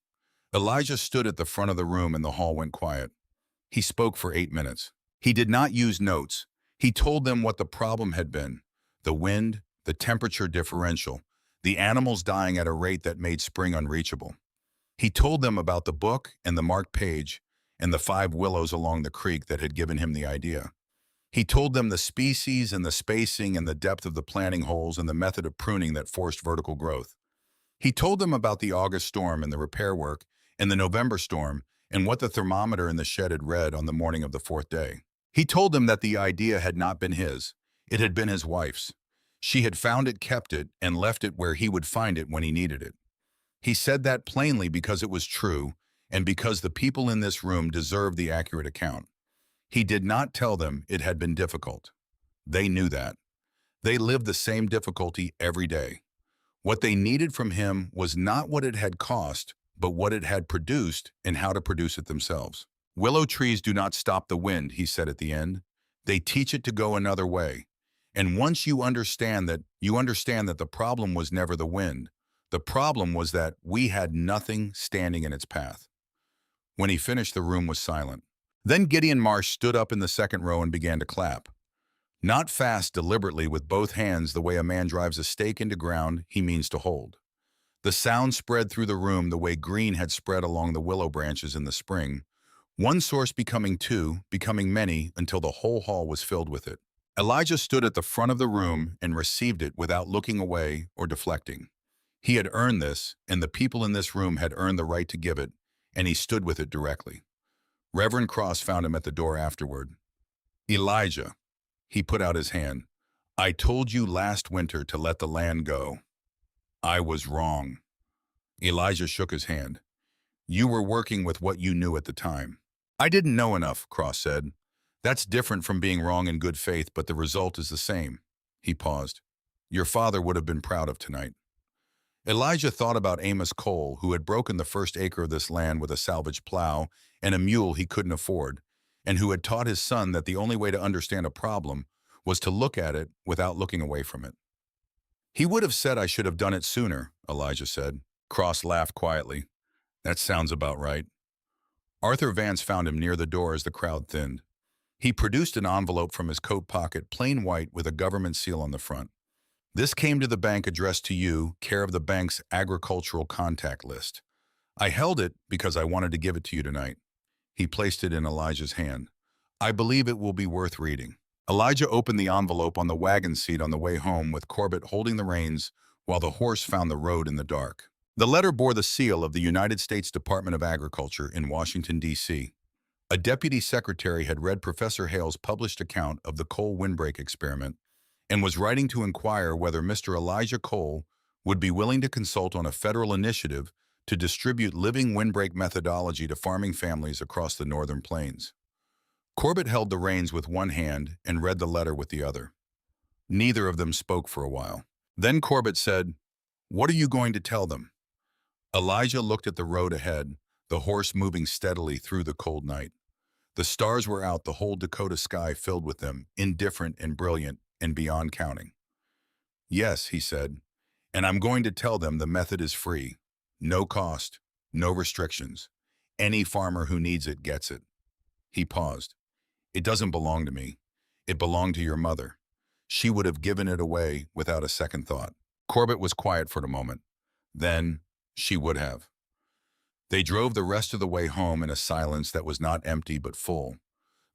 Elijah stood at the front of the room and the hall went quiet. He spoke for 8 minutes. He did not use notes. He told them what the problem had been: the wind, the temperature differential, the animals dying at a rate that made spring unreachable. He told them about the book and the marked page and the 5 willows along the creek that had given him the idea. He told them the species and the spacing and the depth of the planting holes and the method of pruning that forced vertical growth. He told them about the August storm and the repair work and the November storm and what the thermometer in the shed had read on the morning of the fourth day. He told them that the idea had not been his. It had been his wife's. She had found it, kept it, and left it where he would find it when he needed it. He said that plainly because it was true and because the people in this room deserved the accurate account. He did not tell them it had been difficult. They knew that. They lived the same difficulty every day. What they needed from him was not what it had cost, but what it had produced and how to produce it themselves. Willow trees do not stop the wind, he said at the end. They teach it to go another way. And once you understand that the problem was never the wind. The problem was that we had nothing standing in its path. When he finished, the room was silent. Then Gideon Marsh stood up in the second row and began to clap. Not fast, deliberately, with both hands, the way a man drives a stake into ground he means to hold. The sound spread through the room the way green had spread along the willow branches in the spring, one source becoming 2, becoming many, until the whole hall was filled with it. Elijah stood at the front of the room and received it without looking away or deflecting. He had earned this, and the people in this room had earned the right to give it, and he stood with it directly. Reverend Cross found him at the door afterward. "Elijah," he put out his hand, "I told you last winter to let the land go. I was wrong." Elijah shook his hand. "You were working with what you knew at the time." "I didn't know enough," Cross said. "That's different from being wrong in good faith, but the result is the same." He paused. "Your father would have been proud of tonight." Elijah thought about Amos Cole, who had broken the first acre of this land with a salvage plow and a mule he couldn't afford, and who had taught his son that the only way to understand a problem was to look at it without looking away from it. "He would have said I should have done it sooner," Elijah said. Cross laughed quietly. "That sounds about right." Arthur Vance found him near the door as the crowd thinned. He produced an envelope from his coat pocket, plain white with a government seal on the front. "This came to the bank, addressed to you, care of the bank's agricultural contact list. I held it because I wanted to give it to you tonight." He placed it in Elijah's hand. "I believe it will be worth reading." Elijah opened the envelope on the wagon seat on the way home, with Corbett holding the reins while the horse found the road in the dark. The letter bore the seal of the United States Department of Agriculture in Washington, D.C. A deputy secretary had read Professor Hale's published account of the Cole windbreak experiment and was writing to inquire whether Mr. Elijah Cole would be willing to consult on a federal initiative to distribute living windbreak methodology to farming families across the northern plains. Corbett held the reins with one hand and read the letter with the other. Neither of them spoke for a while. Then Corbett said, "What are you going to tell them?" Elijah looked at the road ahead, the horse moving steadily through the cold night. The stars were out, the whole Dakota sky filled with them, indifferent and brilliant and beyond counting. "Yes," he said, "and I'm going to tell them the method is free. No cost, no restrictions. Any farmer who needs it gets it." He paused. "It doesn't belong to me. It belonged to your mother. She would have given it away without a second thought." Corbett was quiet for a moment. "Then she would have." They drove the rest of the way home in a silence that was not empty but full.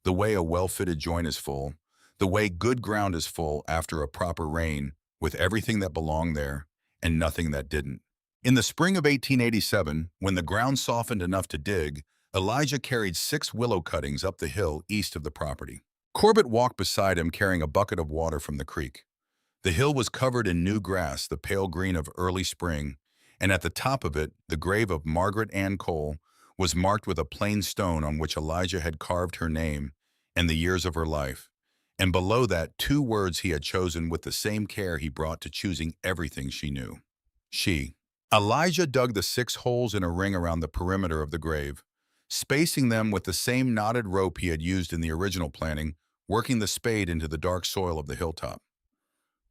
The way a well-fitted joint is full, the way good ground is full after a proper rain, with everything that belonged there and nothing that didn't. In the spring of 1887, when the ground softened enough to dig, Elijah carried 6 willow cuttings up the hill east of the property. Corbett walked beside him carrying a bucket of water from the creek. The hill was covered in new grass, the pale green of early spring, and at the top of it, the grave of Margaret Ann Cole was marked with a plain stone on which Elijah had carved her name and the years of her life, and below that 2 words he had chosen with the same care he brought to choosing everything she knew. She. Elijah dug the 6 holes in a ring around the perimeter of the grave, spacing them with the same knotted rope he had used in the original planting, working the spade into the dark soil of the hilltop.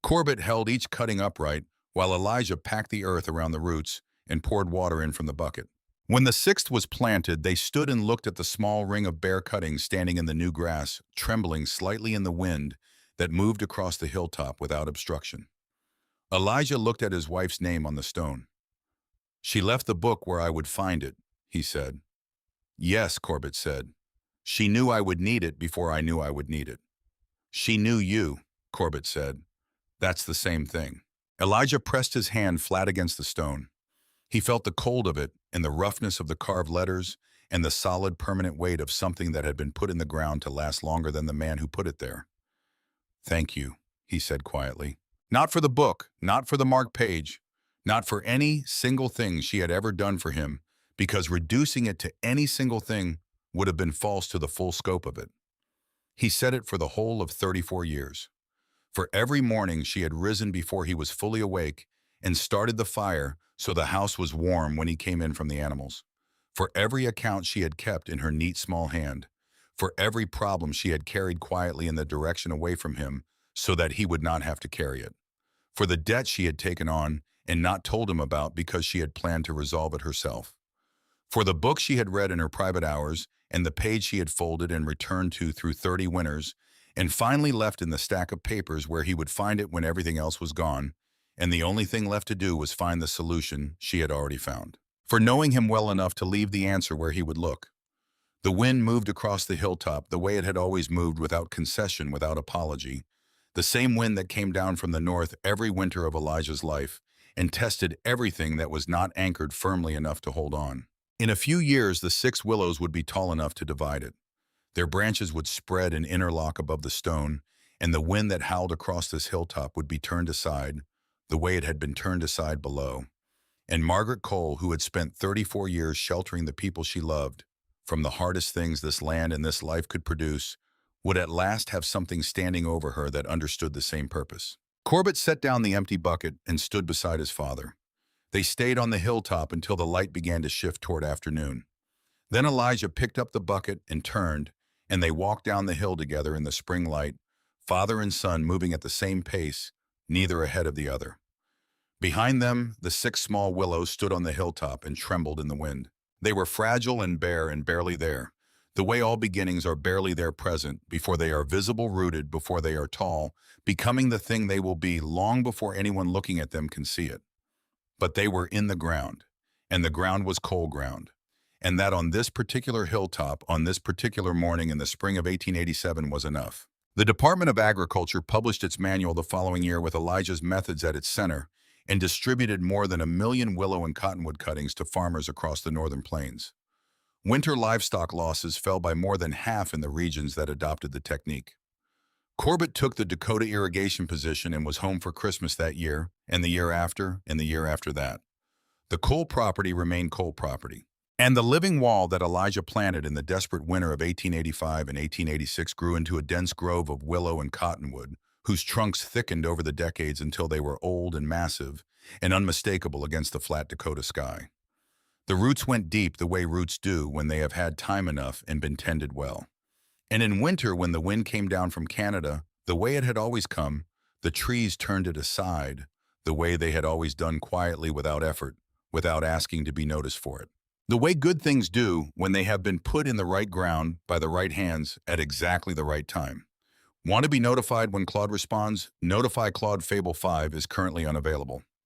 Corbett held each cutting upright, while Elijah packed the earth around the roots and poured water in from the bucket. When the 6th was planted, they stood and looked at the small ring of bare cuttings standing in the new grass, trembling slightly in the wind that moved across the hilltop without obstruction. Elijah looked at his wife's name on the stone. "She left the book where I would find it," he said. "Yes," Corbett said. "She knew I would need it before I knew I would need it." "She knew you," Corbett said. "That's the same thing." Elijah pressed his hand flat against the stone. He felt the cold of it and the roughness of the carved letters and the solid permanent weight of something that had been put in the ground to last longer than the man who put it there. "Thank you," he said quietly. Not for the book, not for the marked page, not for any single thing she had ever done for him, because reducing it to any single thing would have been false to the full scope of it. He said it for the whole of 34 years. For every morning she had risen before he was fully awake and started the fire so the house was warm when he came in from the animals. For every account she had kept in her neat small hand. For every problem she had carried quietly in the direction away from him so that he would not have to carry it. For the debt she had taken on and not told him about because she had planned to resolve it herself. For the book she had read in her private hours and the page she had folded and returned to through 30 winters, and finally left in the stack of papers where he would find it when everything else was gone, and the only thing left to do was find the solution she had already found. For knowing him well enough to leave the answer where he would look. The wind moved across the hilltop the way it had always moved, without concession, without apology. The same wind that came down from the north every winter of Elijah's life and tested everything that was not anchored firmly enough to hold on. In a few years, the 6 willows would be tall enough to divide it. Their branches would spread and interlock above the stone, and the wind that howled across this hilltop would be turned aside, the way it had been turned aside below. And Margaret Cole, who had spent 34 years sheltering the people she loved from the hardest things this land and this life could produce, would at last have something standing over her that understood the same purpose. Corbett set down the empty bucket and stood beside his father. They stayed on the hilltop until the light began to shift toward afternoon. Then Elijah picked up the bucket and turned, and they walked down the hill together in the spring light, father and son moving at the same pace, neither ahead of the other. Behind them, the 6 small willows stood on the hilltop and trembled in the wind. They were fragile and bare and barely there, the way all beginnings are barely there present, before they are visible, rooted, before they are tall, becoming the thing they will be long before anyone looking at them can see it. But they were in the ground, and the ground was coal ground. And that on this particular hilltop, on this particular morning in the spring of 1887 was enough. The Department of Agriculture published its manual the following year with Elijah's methods at its center and distributed more than 1 million willow and cottonwood cuttings to farmers across the northern plains. Winter livestock losses fell by more than half in the regions that adopted the technique. Corbett took the Dakota irrigation position and was home for Christmas that year, and the year after, and the year after that. The coal property remained coal property. And the living wall that Elijah planted in the desperate winter of 1885 and 1886 grew into a dense grove of willow and cottonwood, whose trunks thickened over the decades until they were old and massive and unmistakable against the flat Dakota sky. The roots went deep the way roots do when they have had time enough and been tended well. And in winter, when the wind came down from Canada, the way it had always come, the trees turned it aside, the way they had always done, quietly, without effort, without asking to be noticed for it. The way good things do when they have been put in the right ground by the right hands at exactly the right time. Want to be notified when Claude responds? Notify Claude. Fable 5 is currently unavailable.